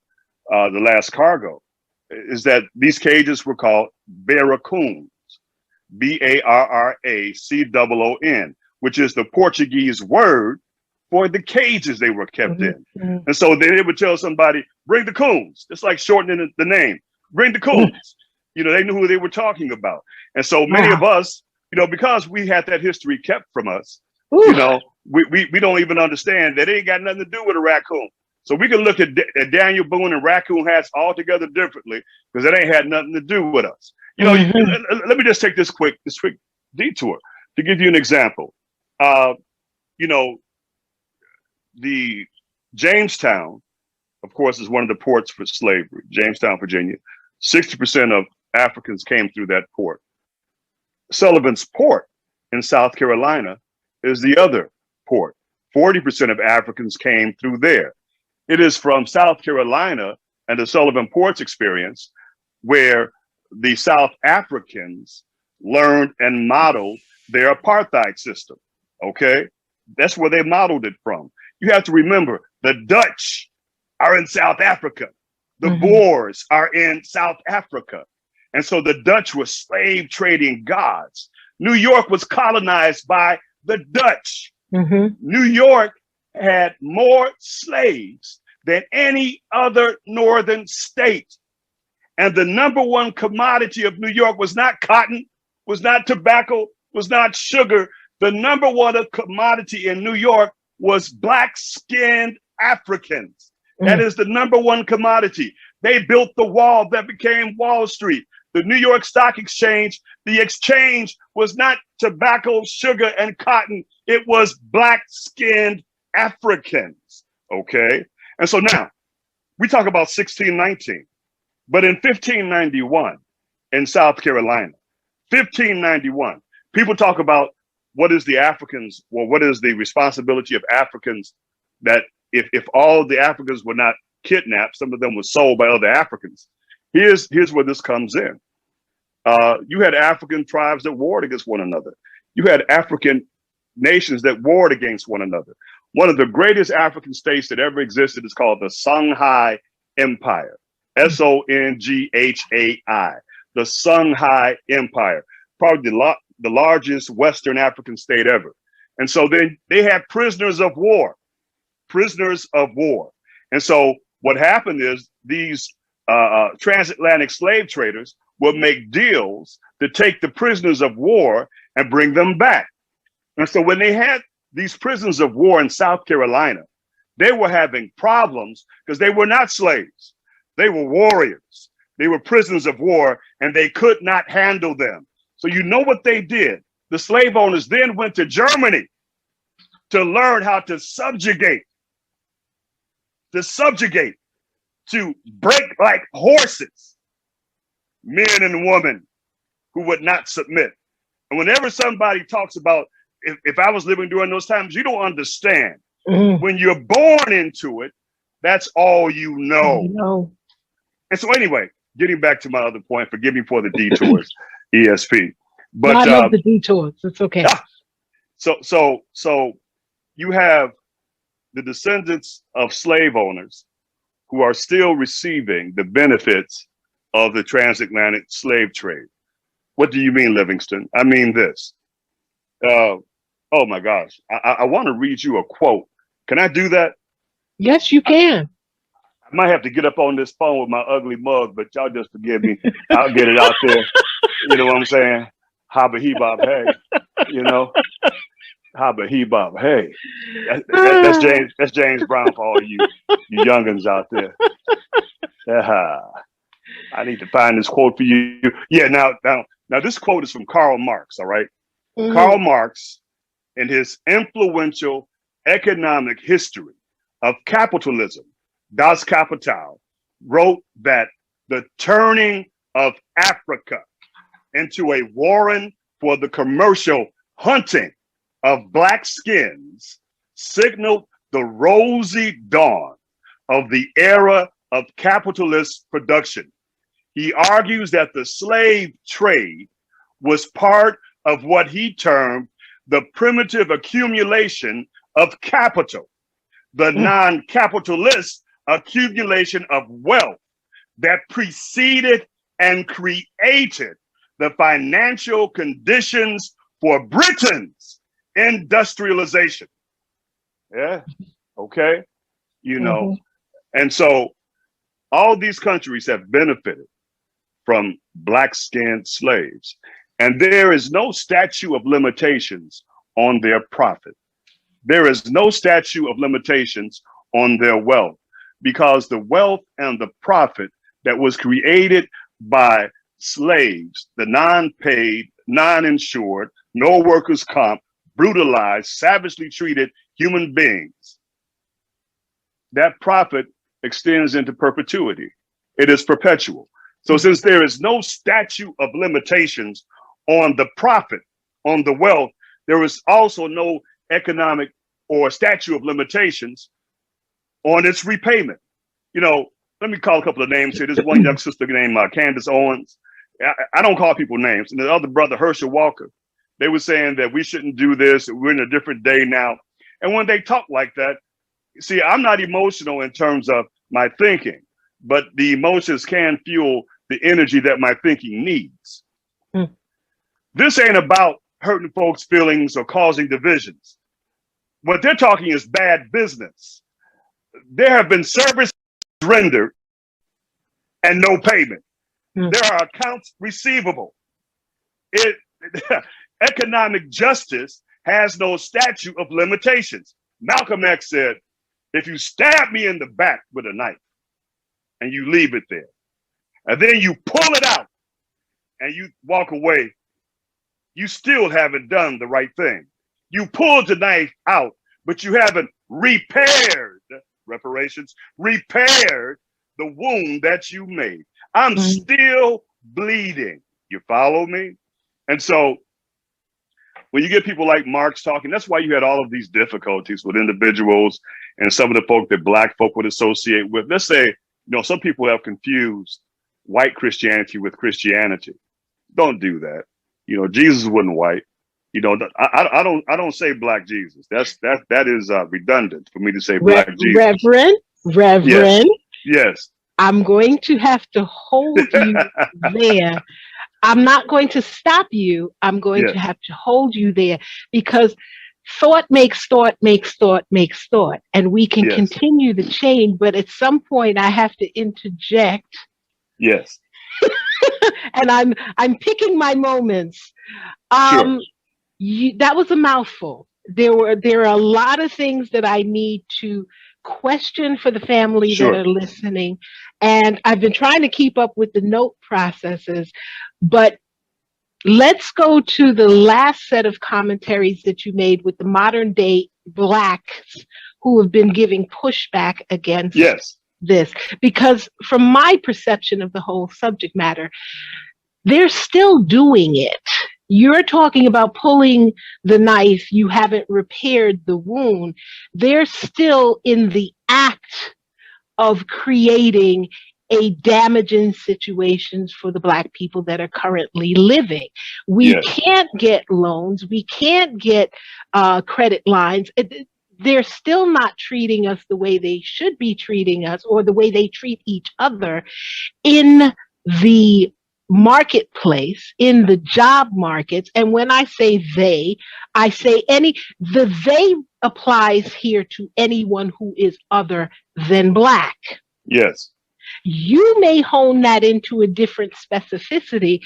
The Last Cargo, is that these cages were called barracoons, B-A-R-R-A-C-O-O-N, which is the Portuguese word for the cages they were kept in. And so they would tell somebody, bring the coons, just like shortening the name, bring the coons. They knew who they were talking about. And so many of us, because we had that history kept from us, we don't even understand that it ain't got nothing to do with a raccoon. So we can look at Daniel Boone and raccoon hats altogether differently, because it ain't had nothing to do with us. Let me just take this quick detour to give you an example. The Jamestown, of course, is one of the ports for slavery. Jamestown, Virginia. 60% of Africans came through that port. Sullivan's Port in South Carolina is the other port. 40% of Africans came through there. It is from South Carolina and the Sullivan Ports experience where the South Africans learned and modeled their apartheid system. Okay, that's where they modeled it from. You have to remember, the Dutch are in South Africa. The Boers are in South Africa. And so the Dutch were slave trading gods. New York was colonized by the Dutch. New York had more slaves than any other northern state. And the number one commodity of New York was not cotton, was not tobacco, was not sugar. The number one commodity in New York was black-skinned Africans. That is the number one commodity. They built the wall that became Wall Street. The New York Stock Exchange, the exchange was not tobacco, sugar, and cotton. It was black-skinned Africans, okay? And so now, we talk about 1619, but in 1591 in South Carolina, 1591, people talk about what is the Africans, or what is the responsibility of Africans, that if all the Africans were not kidnapped, some of them were sold by other Africans. Here's where this comes in. You had African tribes that warred against one another. You had African nations that warred against one another. One of the greatest African states that ever existed is called the Songhai Empire, Songhai, the Songhai Empire, probably the largest Western African state ever. And so then they had prisoners of war. And so what happened is these transatlantic slave traders would make deals to take the prisoners of war and bring them back. And so when they had these prisoners of war in South Carolina, they were having problems because they were not slaves. They were warriors. They were prisoners of war, and they could not handle them. So you know what they did? The slave owners then went to Germany to learn how to subjugate, to break like horses, men and women who would not submit. And whenever somebody talks about, if I was living during those times, you don't understand. When you're born into it, that's all you know. And so anyway, getting back to my other point, forgive me for the detours, ESP. But I love the detours. It's okay. So you have the descendants of slave owners who are still receiving the benefits of the transatlantic slave trade. What do you mean, Livingston? I mean this. Oh my gosh, I want to read you a quote. Can I do that? Yes, you can. I might have to get up on this phone with my ugly mug, but y'all just forgive me. I'll get it out there. You know what I'm saying? Haba he bob hey. You know? Haba he bob hey. That's James Brown for all you youngins out there. I need to find this quote for you. Yeah, now this quote is from Karl Marx, all right? Karl Marx, in his influential economic history of capitalism, Das Kapital, wrote that the turning of Africa into a warren for the commercial hunting of black skins signaled the rosy dawn of the era of capitalist production. He argues that the slave trade was part of what he termed the primitive accumulation of capital, the non-capitalist accumulation of wealth that preceded and created the financial conditions for Britain's industrialization. Yeah, okay, you know, and so all these countries have benefited from black-skinned slaves, and there is no statute of limitations on their profit. There is no statute of limitations on their wealth, because the wealth and the profit that was created by slaves, the non-paid, non-insured, no workers' comp, brutalized, savagely treated human beings, that profit extends into perpetuity. It is perpetual. So since there is no statute of limitations on the profit, on the wealth, there is also no economic or statute of limitations on its repayment. You know, let me call a couple of names here. There's one young sister named Candace Owens. I don't call people names. And the other brother, Herschel Walker, they were saying that we shouldn't do this. We're in a different day now. And when they talk like that, see, I'm not emotional in terms of my thinking, but the emotions can fuel the energy that my thinking needs. This ain't about hurting folks' feelings or causing divisions. What they're talking is bad business. There have been services rendered and no payment. There are accounts receivable. Economic justice has no statute of limitations. Malcolm X said, If you stab me in the back with a knife and you leave it there, and then you pull it out and you walk away, you still haven't done the right thing. You pulled the knife out, but you haven't repaired reparations, repaired the wound that you made. I'm still bleeding. You follow me? And so when you get people like Marx talking, that's why you had all of these difficulties with individuals and some of the folk that Black folk would associate with. Let's say, some people have confused white Christianity with Christianity. Don't do that. Jesus wasn't white. I don't say Black Jesus. That is redundant for me to say Black Jesus. Reverend. Yes. I'm going to have to hold you there. I'm not going to stop you. I'm going to have to hold you there, because thought makes thought makes thought makes thought, and we can continue the chain. But at some point, I have to interject. Yes. And I'm picking my moments. Sure. That was a mouthful. There are a lot of things that I need to question for the family that are listening. And I've been trying to keep up with the note processes, but let's go to the last set of commentaries that you made with the modern day Blacks who have been giving pushback against this, because from my perception of the whole subject matter, they're still doing it. You're talking about pulling the knife, you haven't repaired the wound. They're still in the act of creating a damaging situations for the Black people that are currently living. We can't get loans. We can't get credit lines. They're still not treating us the way they should be treating us, or the way they treat each other in the marketplace, in the job markets. And when I say they, I say the they applies here to anyone who is other than Black. Yes. You may hone that into a different specificity,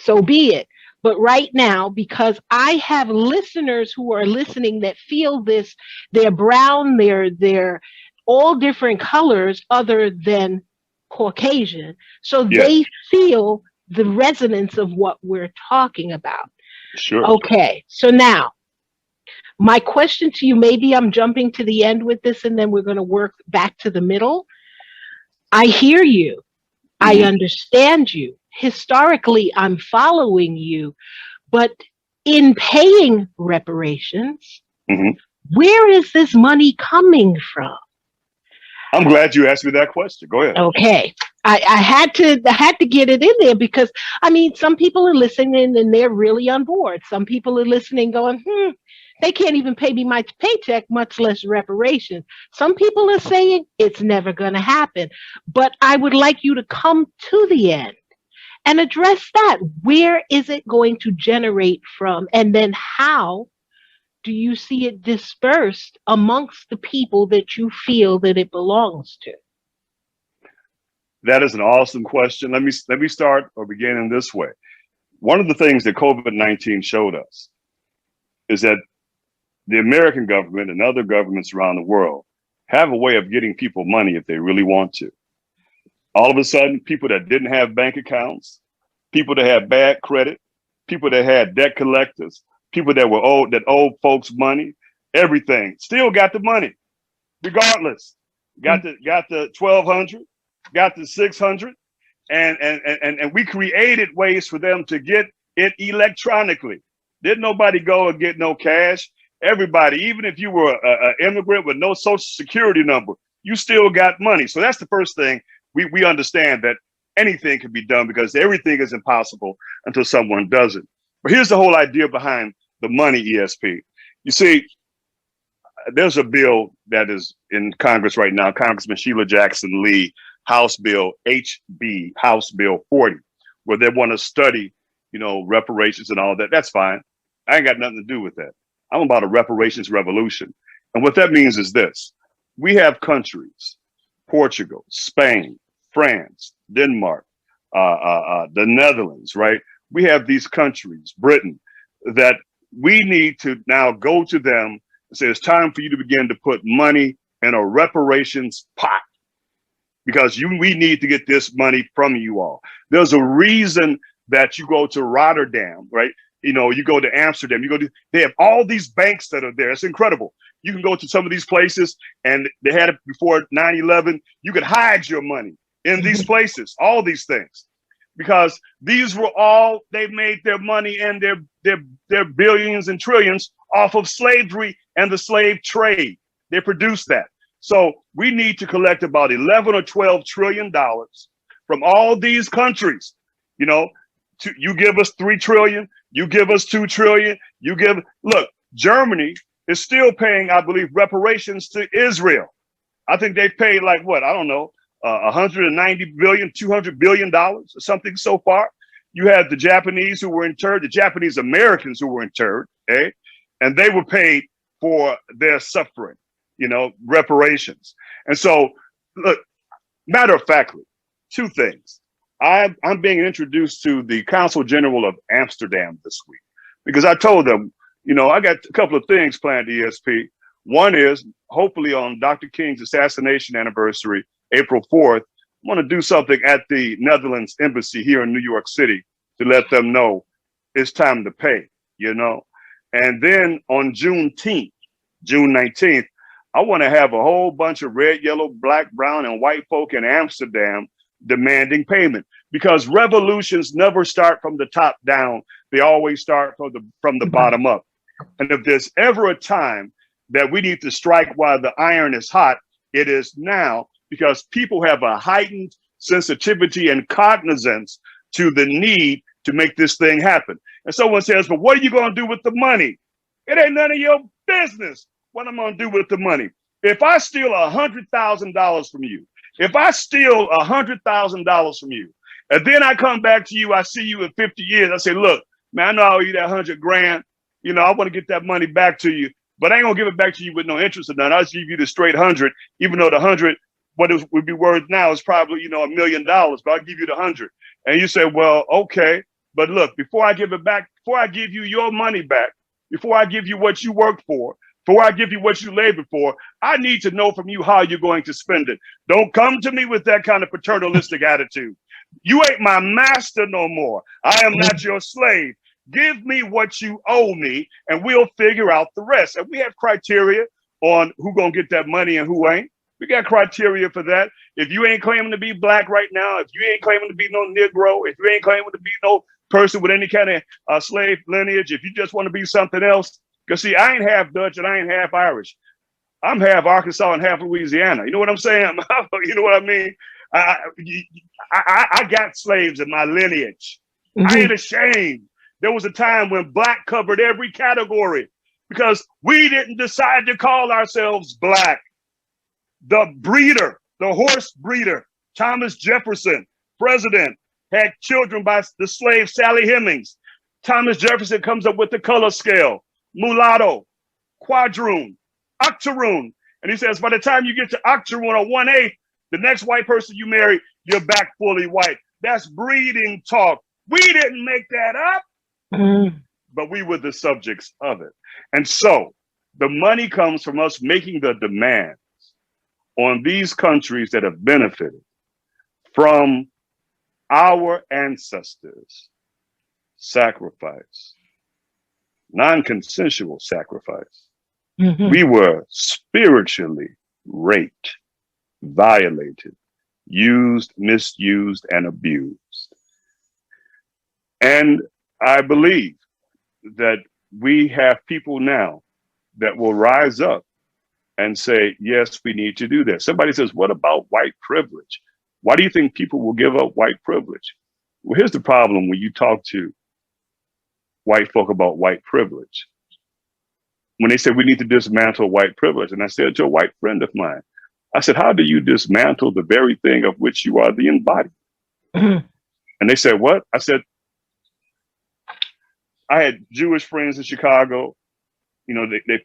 so be it. But right now, because I have listeners who are listening that feel this, they're brown, they're all different colors other than Caucasian. So they feel the resonance of what we're talking about. Sure. Okay. So now, my question to you, maybe I'm jumping to the end with this and then we're going to work back to the middle. I hear you. I understand you. Historically, I'm following you. But in paying reparations, where is this money coming from? I'm glad you asked me that question. Go ahead. Okay. I had to get it in there because, some people are listening and they're really on board. Some people are listening going, they can't even pay me my paycheck, much less reparations. Some people are saying it's never going to happen. But I would like you to come to the end and address that. Where is it going to generate from? And then how do you see it dispersed amongst the people that you feel that it belongs to? That is an awesome question. Let me start or begin in this way. One of the things that COVID-19 showed us is that the American government and other governments around the world have a way of getting people money if they really want to. All of a sudden, people that didn't have bank accounts, people that had bad credit, people that had debt collectors, people that owed folks money, everything, still got the money, regardless. Got the 1,200, got the 600, and we created ways for them to get it electronically. Didn't nobody go and get no cash? Everybody, even if you were an immigrant with no social security number, you still got money. So that's the first thing. We understand that anything can be done because everything is impossible until someone does it. But here's the whole idea behind the money, ESP. You see, there's a bill that is in Congress right now, Congressman Sheila Jackson Lee, House Bill House Bill 40, where they want to study, reparations and all that. That's fine. I ain't got nothing to do with that. I'm about a reparations revolution. And what that means is this. We have countries, Portugal, Spain, France, Denmark, the Netherlands, right? We have these countries, Britain, that we need to now go to them and say, it's time for you to begin to put money in a reparations pot because we need to get this money from you all. There's a reason that you go to Rotterdam, right? You know, you go to Amsterdam, they have all these banks that are there. It's incredible. You can go to some of these places, and they had it before 9/11. You could hide your money in these places, all these things, because these were all, they made their money and their billions and trillions off of slavery and the slave trade. They produced that. So we need to collect about 11 or 12 trillion dollars from all these countries. You know, you give us 3 trillion, you give us 2 trillion, look, Germany is still paying, I believe, reparations to Israel. I think they've paid like what, I don't know, 190 billion, $200 billion or something so far. You had the Japanese who were interred, the Japanese Americans who were interred, and they were paid for their suffering, you know, reparations. And so, look, matter of factly, 2 things. I'm being introduced to the Consul General of Amsterdam this week because I told them, you know, I got a couple of things planned at ESP. One is hopefully on Dr. King's assassination anniversary, April 4th, I want to do something at the Netherlands Embassy here in New York City to let them know it's time to pay, you know. And then on June 19th, I want to have a whole bunch of red, yellow, black, brown, and white folk in Amsterdam demanding payment, because revolutions never start from the top down. They always start from the bottom up. And if there's ever a time that we need to strike while the iron is hot, it is now, because people have a heightened sensitivity and cognizance to the need to make this thing happen. And someone says, but what are you going to do with the money? It ain't none of your business what I'm going to do with the money. If I steal $100,000 from you, if I steal $100,000 from you, and then I come back to you, I see you in 50 years, I say, look, man, I know I owe you that 100 grand. You know, I want to get that money back to you, but I ain't gonna give it back to you with no interest or none. I'll just give you the straight 100, even though the 100, what it would be worth now is probably, you know, $1 million, but I'll give you the 100. And you say, well, okay, but look, before I give it back, before I give you your money back, before I give you what you worked for, before I give you what you labored for, I need to know from you how you're going to spend it. Don't come to me with that kind of paternalistic attitude. You ain't my master no more. I am not your slave. Give me what you owe me, and we'll figure out the rest. And we have criteria on who gonna get that money and who ain't. We got criteria for that. If you ain't claiming to be black right now, if you ain't claiming to be no Negro, if you ain't claiming to be no person with any kind of slave lineage, if you just want to be something else, because see, I ain't half Dutch and I ain't half Irish. I'm half Arkansas and half Louisiana. You know what I'm saying? You know what I mean? I got slaves in my lineage. I ain't ashamed. There was a time when black covered every category because we didn't decide to call ourselves black. The breeder, the horse breeder, Thomas Jefferson, president, had children by the slave Sally Hemings. Thomas Jefferson comes up with the color scale, mulatto, quadroon, octoroon. And he says, by the time you get to octoroon or 1/8, the next white person you marry, you're back fully white. That's breeding talk. We didn't make that up. But we were the subjects of it. And so the money comes from us making the demands on these countries that have benefited from our ancestors' sacrifice, non-consensual sacrifice. We were spiritually raped, violated, used, misused, and abused. And I believe that we have people now that will rise up and say, yes, we need to do that. Somebody says, what about white privilege? Why do you think people will give up white privilege? Well, here's the problem when you talk to white folk about white privilege. When they say we need to dismantle white privilege, and I said to a white friend of mine, I said, how do you dismantle the very thing of which you are the embodiment? And they said, what? I said, I had Jewish friends in Chicago. You know, their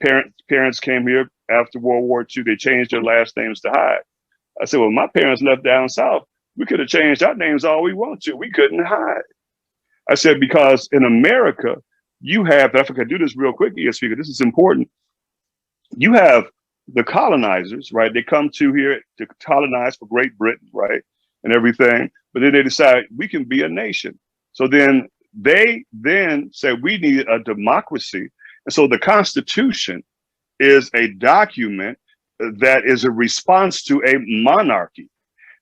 parents came here after World War II. They changed their last names to hide. I said, well, my parents left down south. We could have changed our names all we want to. We couldn't hide. I said, because in America, you have, if I could do this real quick, ESP, because this is important. You have the colonizers, right? They come to here to colonize for Great Britain, right? And everything. But then they decide we can be a nation. So then they then said we need a democracy. And so the Constitution is a document that is a response to a monarchy.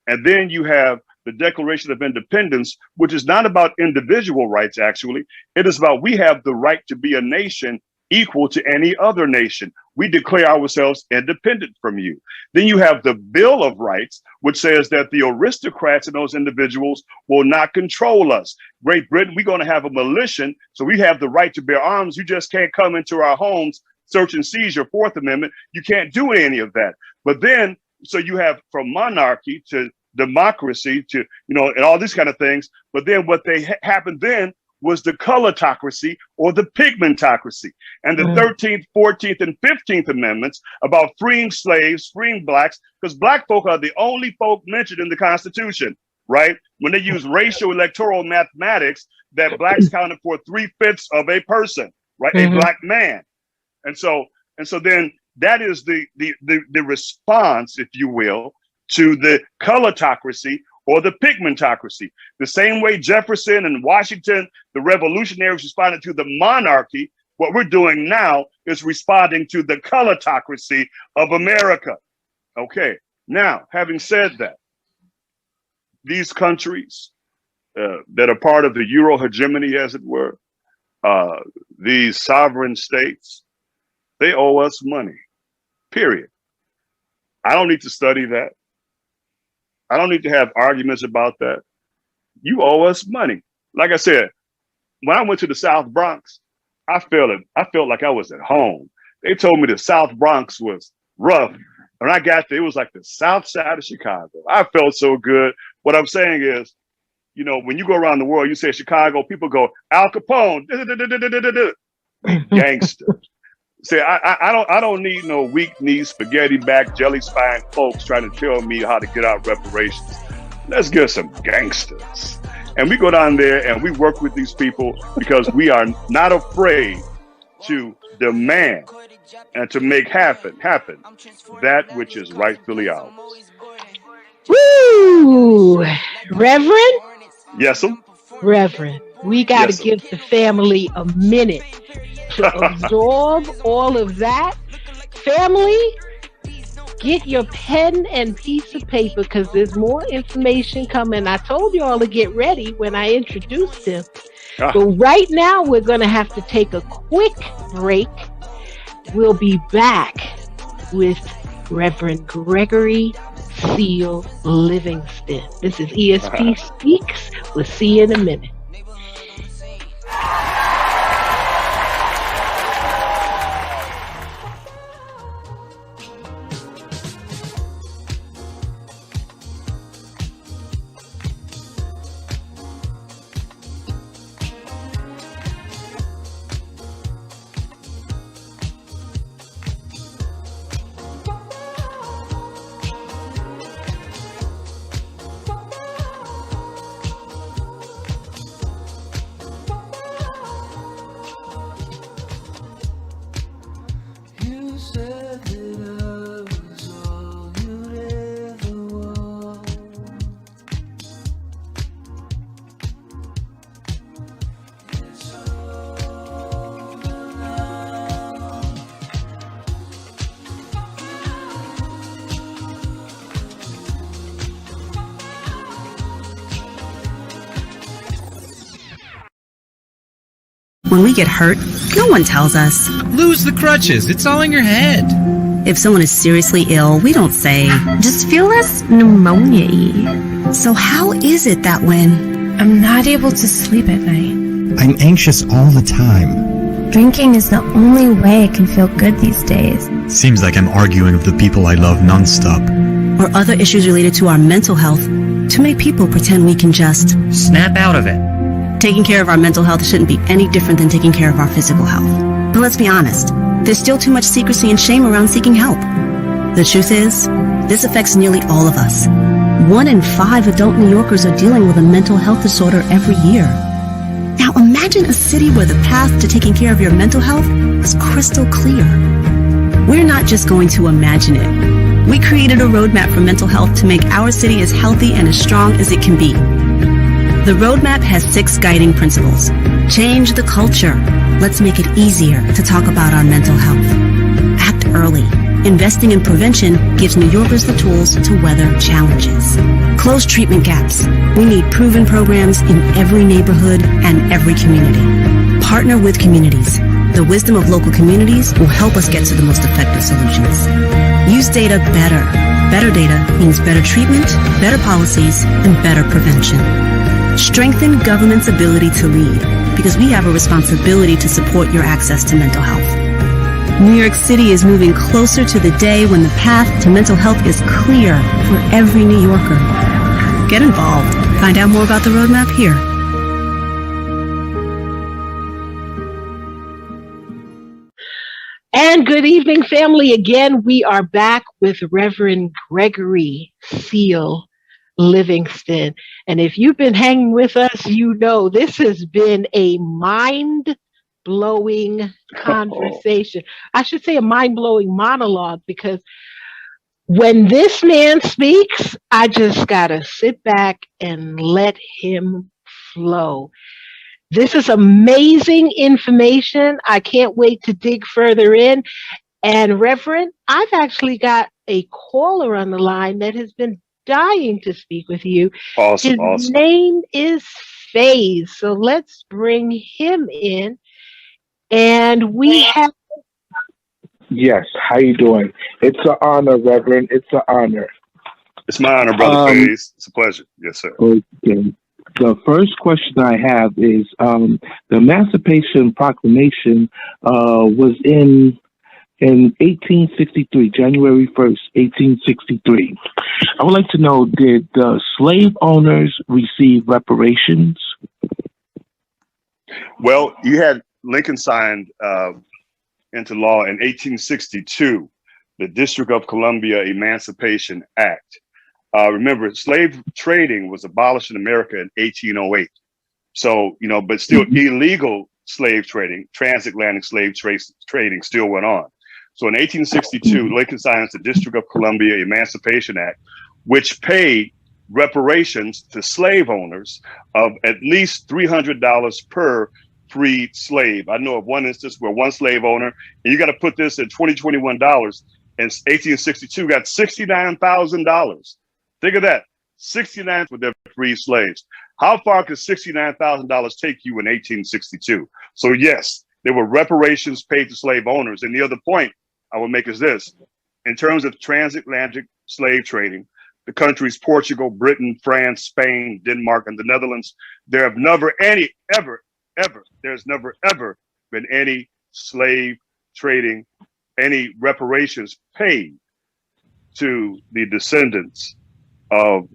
And then you have the Declaration of Independence, which is not about individual rights, actually. It is about we have the right to be a nation equal to any other nation. We declare ourselves independent from you. Then you have the Bill of Rights, which says that the aristocrats and those individuals will not control us. Great Britain, we're going to have a militia, so we have the right to bear arms. You just can't come into our homes, search and seizure, Fourth Amendment. You can't do any of that. But then, so you have from monarchy to democracy to, and all these kind of things. But then what happened then was the colortocracy or the pigmentocracy. And the 13th, 14th, and 15th Amendments about freeing slaves, freeing blacks, because black folk are the only folk mentioned in the Constitution, right? When they use racial electoral mathematics, that blacks counted for 3/5 of a person, right? A black man. And so then that is the response, if you will, to the colortocracy or the pigmentocracy. The same way Jefferson and Washington, the revolutionaries responded to the monarchy, what we're doing now is responding to the colortocracy of America. Okay, now, having said that, these countries that are part of the Euro hegemony, as it were, these sovereign states, they owe us money, period. I don't need to study that. I don't need to have arguments about that. You owe us money. Like I said, when I went to the South Bronx, I felt like I was at home. They told me the South Bronx was rough. When I got there, it was like the South Side of Chicago. I felt so good. What I'm saying is, when you go around the world, you say Chicago, people go, Al Capone, gangster. Say, I don't need no weak knee, spaghetti back, jelly spine folks trying to tell me how to get out reparations. Let's get some gangsters. And we go down there and we work with these people because we are not afraid to demand and to make happen that which is rightfully ours. Woo! Reverend? Yes, sir. Reverend, we got to give the family a minute to absorb all of that. Family, get your pen and piece of paper because there's more information coming. I told you all to get ready when I introduced him. But right now, we're going to have to take a quick break. We'll be back with Reverend Gregory Seal Livingston. This is ESP Speaks. We'll see you in a minute. When we get hurt, no one tells us. Lose the crutches. It's all in your head. If someone is seriously ill, we don't say, just feel less pneumonia-y. So how is it that when I'm not able to sleep at night? I'm anxious all the time. Drinking is the only way I can feel good these days. Seems like I'm arguing with the people I love nonstop. or other issues related to our mental health to make people pretend we can just snap out of it. Taking care of our mental health shouldn't be any different than taking care of our physical health. But let's be honest, there's still too much secrecy and shame around seeking help. The truth is, this affects nearly all of us. 1 in 5 adult New Yorkers are dealing with a mental health disorder every year. Now imagine a city where the path to taking care of your mental health is crystal clear. We're not just going to imagine it. We created a roadmap for mental health to make our city as healthy and as strong as it can be. The roadmap has 6 guiding principles. Change the culture. Let's make it easier to talk about our mental health. Act early. Investing in prevention gives New Yorkers the tools to weather challenges. Close treatment gaps. We need proven programs in every neighborhood and every community. Partner with communities. The wisdom of local communities will help us get to the most effective solutions. Use data better. Better data means better treatment, better policies, and better prevention. Strengthen government's ability to lead, because we have a responsibility to support your access to mental health. New York City is moving closer to the day when the path to mental health is clear for every New Yorker. Get involved. Find out more about the roadmap here. And good evening, family. Again, we are back with Reverend Gregory Seal Livingston. And if you've been hanging with us, you know this has been a mind-blowing conversation. I should say a mind-blowing monologue, because when this man speaks, I just gotta sit back and let him flow. This is amazing information. I can't wait to dig further in. And Reverend, I've actually got a caller on the line that has been dying to speak with you. Awesome. His name is Faze. So let's bring him in. And we have... Yes, how you doing? It's an honor, Reverend. It's an honor. It's my honor, Brother Faze. It's a pleasure. Yes, sir. Okay. The first question I have is the Emancipation Proclamation was in 1863, January 1st, 1863. I would like to know, did the slave owners receive reparations? Well, you had Lincoln signed into law in 1862, the District of Columbia Emancipation Act. Remember, slave trading was abolished in America in 1808. So, but still illegal slave trading, transatlantic slave trading still went on. So in 1862, Lincoln signs the District of Columbia Emancipation Act, which paid reparations to slave owners of at least $300 per freed slave. I know of one instance where one slave owner, and you got to put this at 2021 dollars, in 1862 got $69,000. Think of that, 69 for their free slaves. How far could $69,000 take you in 1862? So yes, there were reparations paid to slave owners. And the other point I will make is this: in terms of transatlantic slave trading, the countries Portugal, Britain, France, Spain, Denmark, and the Netherlands, there have never been any slave trading, any reparations paid to the descendants of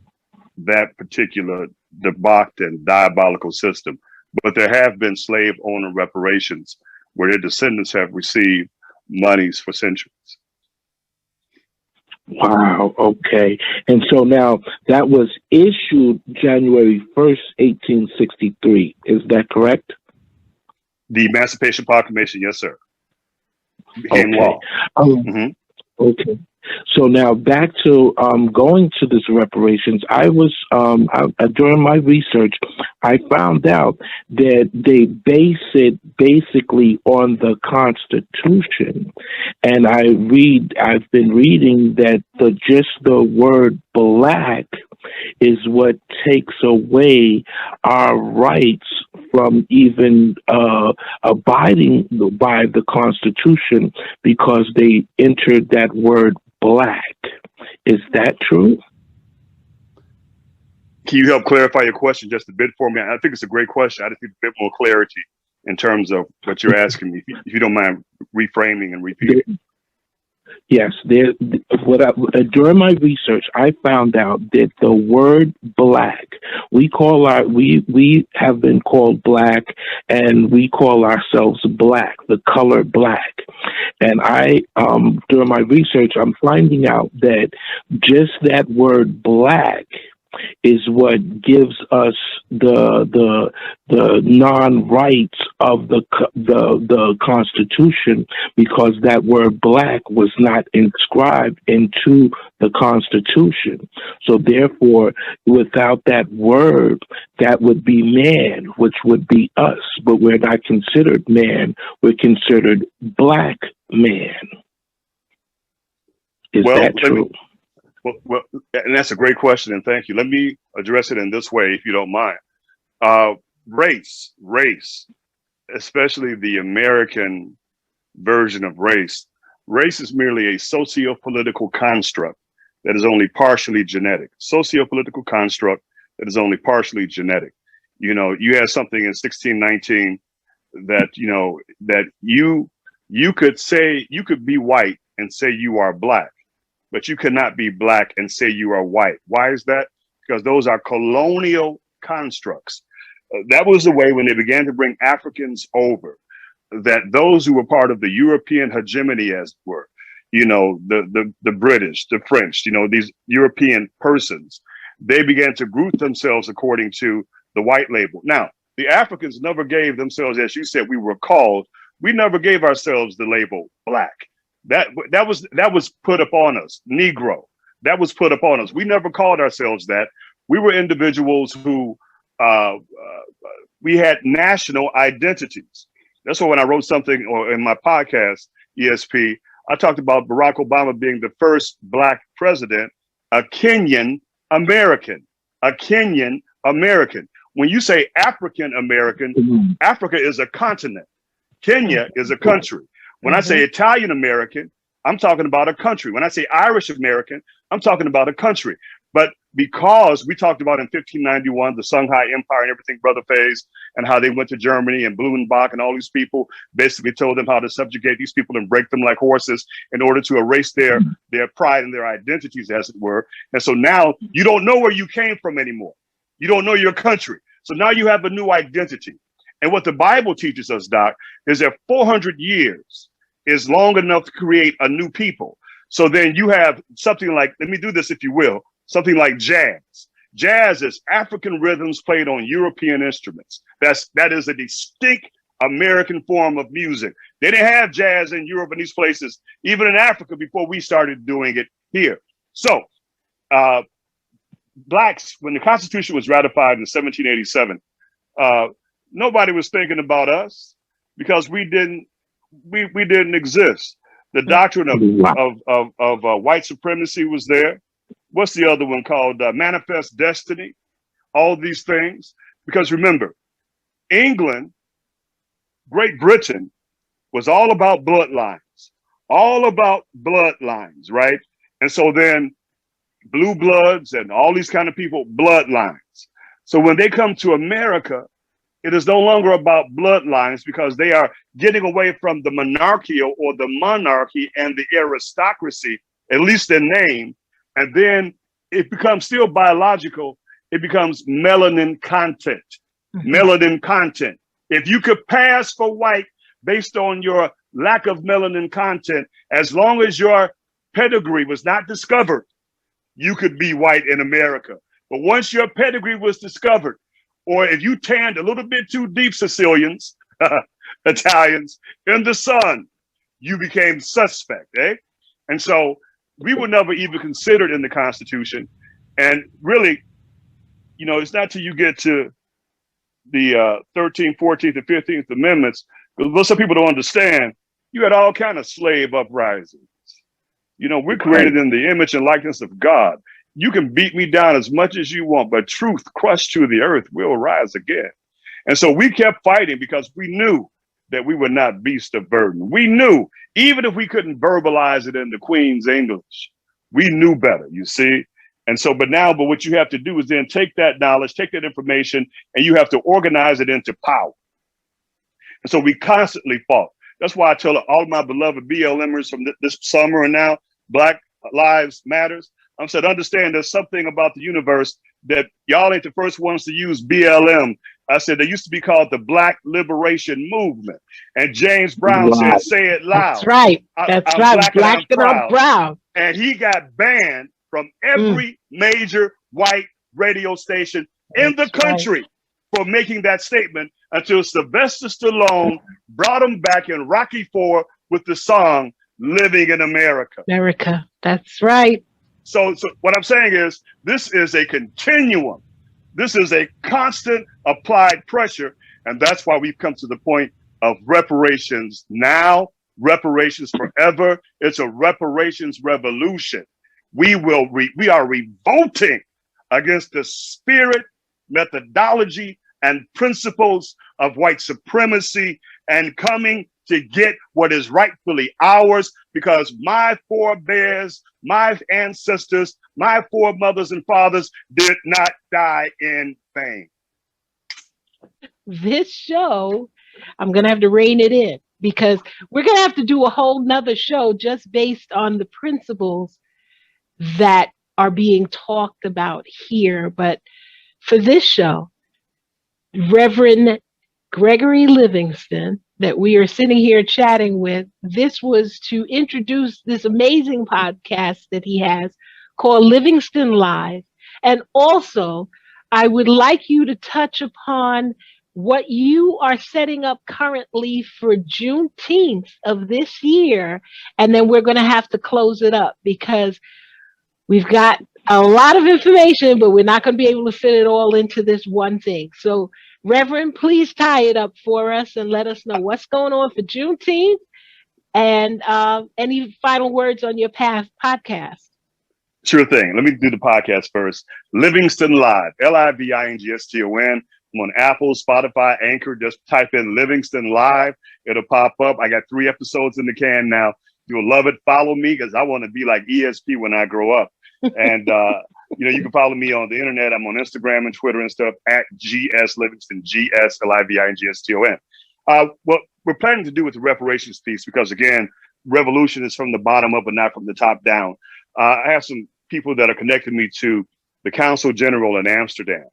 that particular debauched and diabolical system. But there have been slave owner reparations where their descendants have received monies for centuries. Wow, okay. And so now that was issued January 1st, 1863. Is that correct? The Emancipation Proclamation, yes, sir. Became law. Okay. So now back to going to this reparations. I was during my research, I found out that they base it basically on the Constitution, and I've been reading that just the word black is what takes away our rights from even abiding by the Constitution, because they entered that word black. Is that true? Can you help clarify your question just a bit for me? I think it's a great question. I just need a bit more clarity in terms of what you're asking me, if you don't mind reframing and repeating. Yes, during my research, I found out that the word black, we have been called black, and we call ourselves black, the color black. And during my research, I'm finding out that just that word black is what gives us the non-rights of the Constitution, because that word black was not inscribed into the Constitution. So therefore, without that word, that would be man, which would be us. But we're not considered man, we're considered black man. Is that true? Well, and that's a great question, and thank you. Let me address it in this way, if you don't mind. Race, especially the American version of race. Race is merely a socio-political construct that is only partially genetic. Socio-political construct that is only partially genetic. You know, you had something in 1619 that, you know, that you could say, you could be white and say you are black, but you cannot be black and say you are white. Why is that? Because those are colonial constructs. That was the way when they began to bring Africans over, that those who were part of the European hegemony, as it were, you know, the British, the French, you know, these European persons, they began to group themselves according to the white label. Now, the Africans never gave themselves, as you said, we were called, we never gave ourselves the label black. That was put upon us. Negro, that was put upon us. We never called ourselves that. We were individuals who we had national identities. That's why when I wrote something or in my podcast, ESP, I talked about Barack Obama being the first black president, a Kenyan American. When you say African American, Africa is a continent. Kenya is a country. When I say Italian American, I'm talking about a country. When I say Irish American, I'm talking about a country. But because we talked about in 1591, the Songhai Empire and everything, Brother Faze, and how they went to Germany and Blumenbach and all these people basically told them how to subjugate these people and break them like horses in order to erase their pride and their identities, as it were. And so now you don't know where you came from anymore. You don't know your country. So now you have a new identity. And what the Bible teaches us, Doc, is that 400 years is long enough to create a new people. So then you have something like, let me do this if you will, something like jazz. Jazz is African rhythms played on European instruments. That is a distinct American form of music. They didn't have jazz in Europe and these places, even in Africa, before we started doing it here. So blacks, when the Constitution was ratified in 1787, nobody was thinking about us because we didn't exist. The doctrine of white supremacy was there. What's the other one called? Manifest destiny. All these things. Because remember, England, Great Britain was all about bloodlines. Right? And so then blue bloods and all these kind of people, bloodlines. So when they come to America, it is no longer about bloodlines because they are getting away from the monarchical or the monarchy and the aristocracy, at least in name. And then it becomes still biological. It becomes melanin content. Melanin content. If you could pass for white based on your lack of melanin content, as long as your pedigree was not discovered, you could be white in America. But once your pedigree was discovered, or if you tanned a little bit too deep, Sicilians, Italians, in the sun, you became suspect, eh? And so we were never even considered in the Constitution. And really, you know, it's not till you get to the 13th, 14th, and 15th Amendments, because what some people don't understand, you had all kind of slave uprisings. You know, we're created in the image and likeness of God. You can beat me down as much as you want, but truth crushed to the earth will rise again. And so we kept fighting because we knew that we were not beasts of burden. We knew, even if we couldn't verbalize it in the Queen's English, we knew better, you see? And so, but what you have to do is then take that knowledge, take that information, and you have to organize it into power. And so we constantly fought. That's why I tell all my beloved BLMers from this summer and now, Black Lives Matters, I said, understand there's something about the universe that y'all ain't the first ones to use BLM. I said, they used to be called the Black Liberation Movement. And James Brown said, say it loud. That's right. That's right. Black and I'm proud. And he got banned from every major white radio station in the country for making that statement until Sylvester Stallone brought him back in Rocky IV with the song Living in America. America, that's right. So what I'm saying is this is a continuum. This is a constant applied pressure. And that's why we've come to the point of reparations now, reparations forever. It's a reparations revolution. We are revolting against the spirit, methodology, and principles of white supremacy and coming to get what is rightfully ours, because my forebears, my ancestors, my foremothers and fathers did not die in vain. This show, I'm going to have to rein it in, because we're going to have to do a whole nother show just based on the principles that are being talked about here. But for this show, Reverend Gregory Livingston, that we are sitting here chatting with, this was to introduce this amazing podcast that he has called Livingston Live. And also, I would like you to touch upon what you are setting up currently for Juneteenth of this year. And then we're going to have to close it up, because we've got a lot of information, but we're not going to be able to fit it all into this one thing. So, Reverend, please tie it up for us and let us know what's going on for Juneteenth, and any final words on your past podcast. Sure thing. Let me do the podcast first. Livingston Live, Livingston. I'm on Apple, Spotify, Anchor. Just type in Livingston Live. It'll pop up. I got 3 episodes in the can now. You'll love it. Follow me, because I want to be like ESP when I grow up. And, you can follow me on the internet. I'm on Instagram and Twitter and stuff at GS Livingston, GSLIVINGSTON. What we're planning to do with the reparations piece, because again, revolution is from the bottom up and not from the top down. I have some people that are connecting me to the Consul General in Amsterdam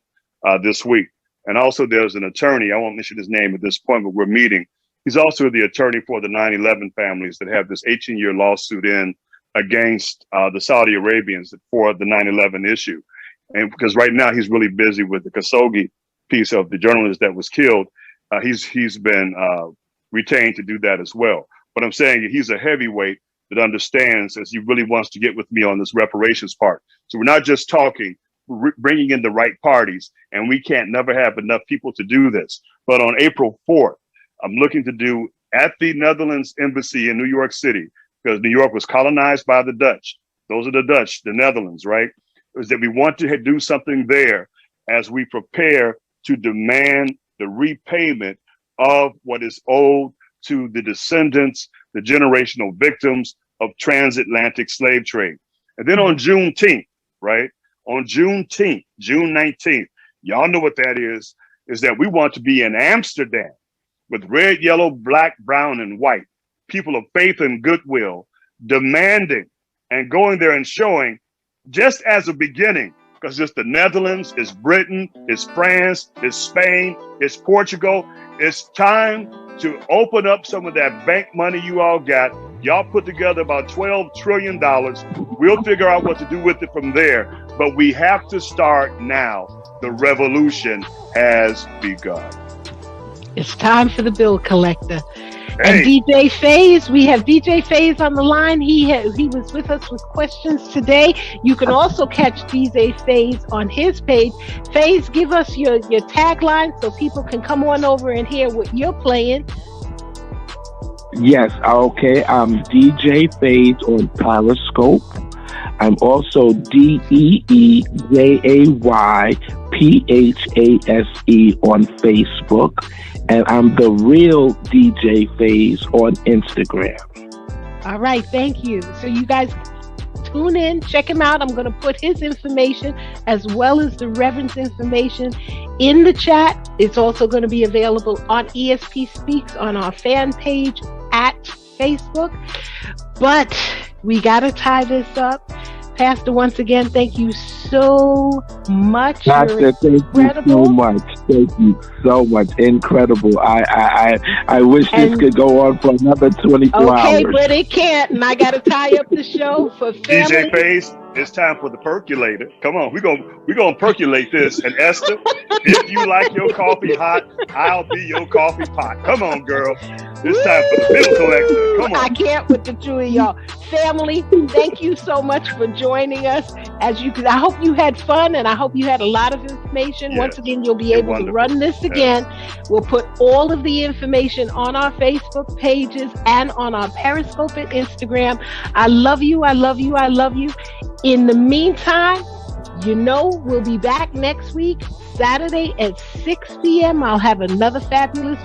this week. And also there's an attorney, I won't mention his name at this point, but we're meeting. He's also the attorney for the 9/11 families that have this 18-year lawsuit in against the Saudi Arabians for the 9/11 issue. And because right now he's really busy with the Khashoggi piece of the journalist that was killed. He's been retained to do that as well. But I'm saying he's a heavyweight that understands, as he really wants to get with me on this reparations part. So we're not just talking, we're bringing in the right parties, and we can't never have enough people to do this. But on April 4th, I'm looking to do at the Netherlands Embassy in New York City, because New York was colonized by the Dutch. Those are the Dutch, the Netherlands, right? Is that we want to do something there as we prepare to demand the repayment of what is owed to the descendants, the generational victims of transatlantic slave trade. And then on Juneteenth, right? On Juneteenth, June 19th, y'all know what that is that we want to be in Amsterdam with red, yellow, black, brown, and white, people of faith and goodwill, demanding and going there and showing, just as a beginning, because it's the Netherlands, it's Britain, it's France, it's Spain, it's Portugal. It's time to open up some of that bank money you all got. Y'all put together about $12 trillion. We'll figure out what to do with it from there. But we have to start now. The revolution has begun. It's time for the bill collector. Hey. And DJ Faze, we have DJ Faze on the line. He was with us with questions today. You can also catch DJ Faze on his page. Faze, give us your tagline so people can come on over and hear what you're playing. Yes, okay. I'm DJ Faze on Periscope. I'm also DeeJayPhase on Facebook. And I'm the real DJ Faze on Instagram. All right, thank you. So you guys tune in, check him out. I'm going to put his information as well as the Reverend's information in the chat. It's also going to be available on ESP Speaks on our fan page at Facebook. But we got to tie this up. Pastor, once again, thank you so much. Pastor, thank you so much. Thank you so much. Incredible. I wish this could go on for another 24 hours. Okay, but it can't. And I got to tie up the show for family. DJ Faze, it's time for the percolator. Come on, we're gonna percolate this. And Esther, if you like your coffee hot, I'll be your coffee pot. Come on, girl. It's time for the bill collector. Come on. I can't with the two of y'all. Family, thank you so much for joining us. I hope you had fun, and I hope you had a lot of information. Yes. Once again, you'll be able to run this again. Yes. We'll put all of the information on our Facebook pages and on our Periscope and Instagram. I love you. I love you. I love you. In the meantime, we'll be back next week, Saturday at 6 p.m. I'll have another fabulous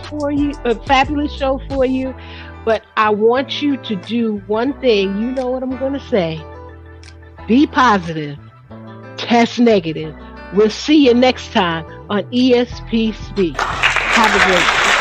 show for you. But I want you to do one thing. You know what I'm going to say. Be positive. Test negative. We'll see you next time on ESP Speak. Have a great day.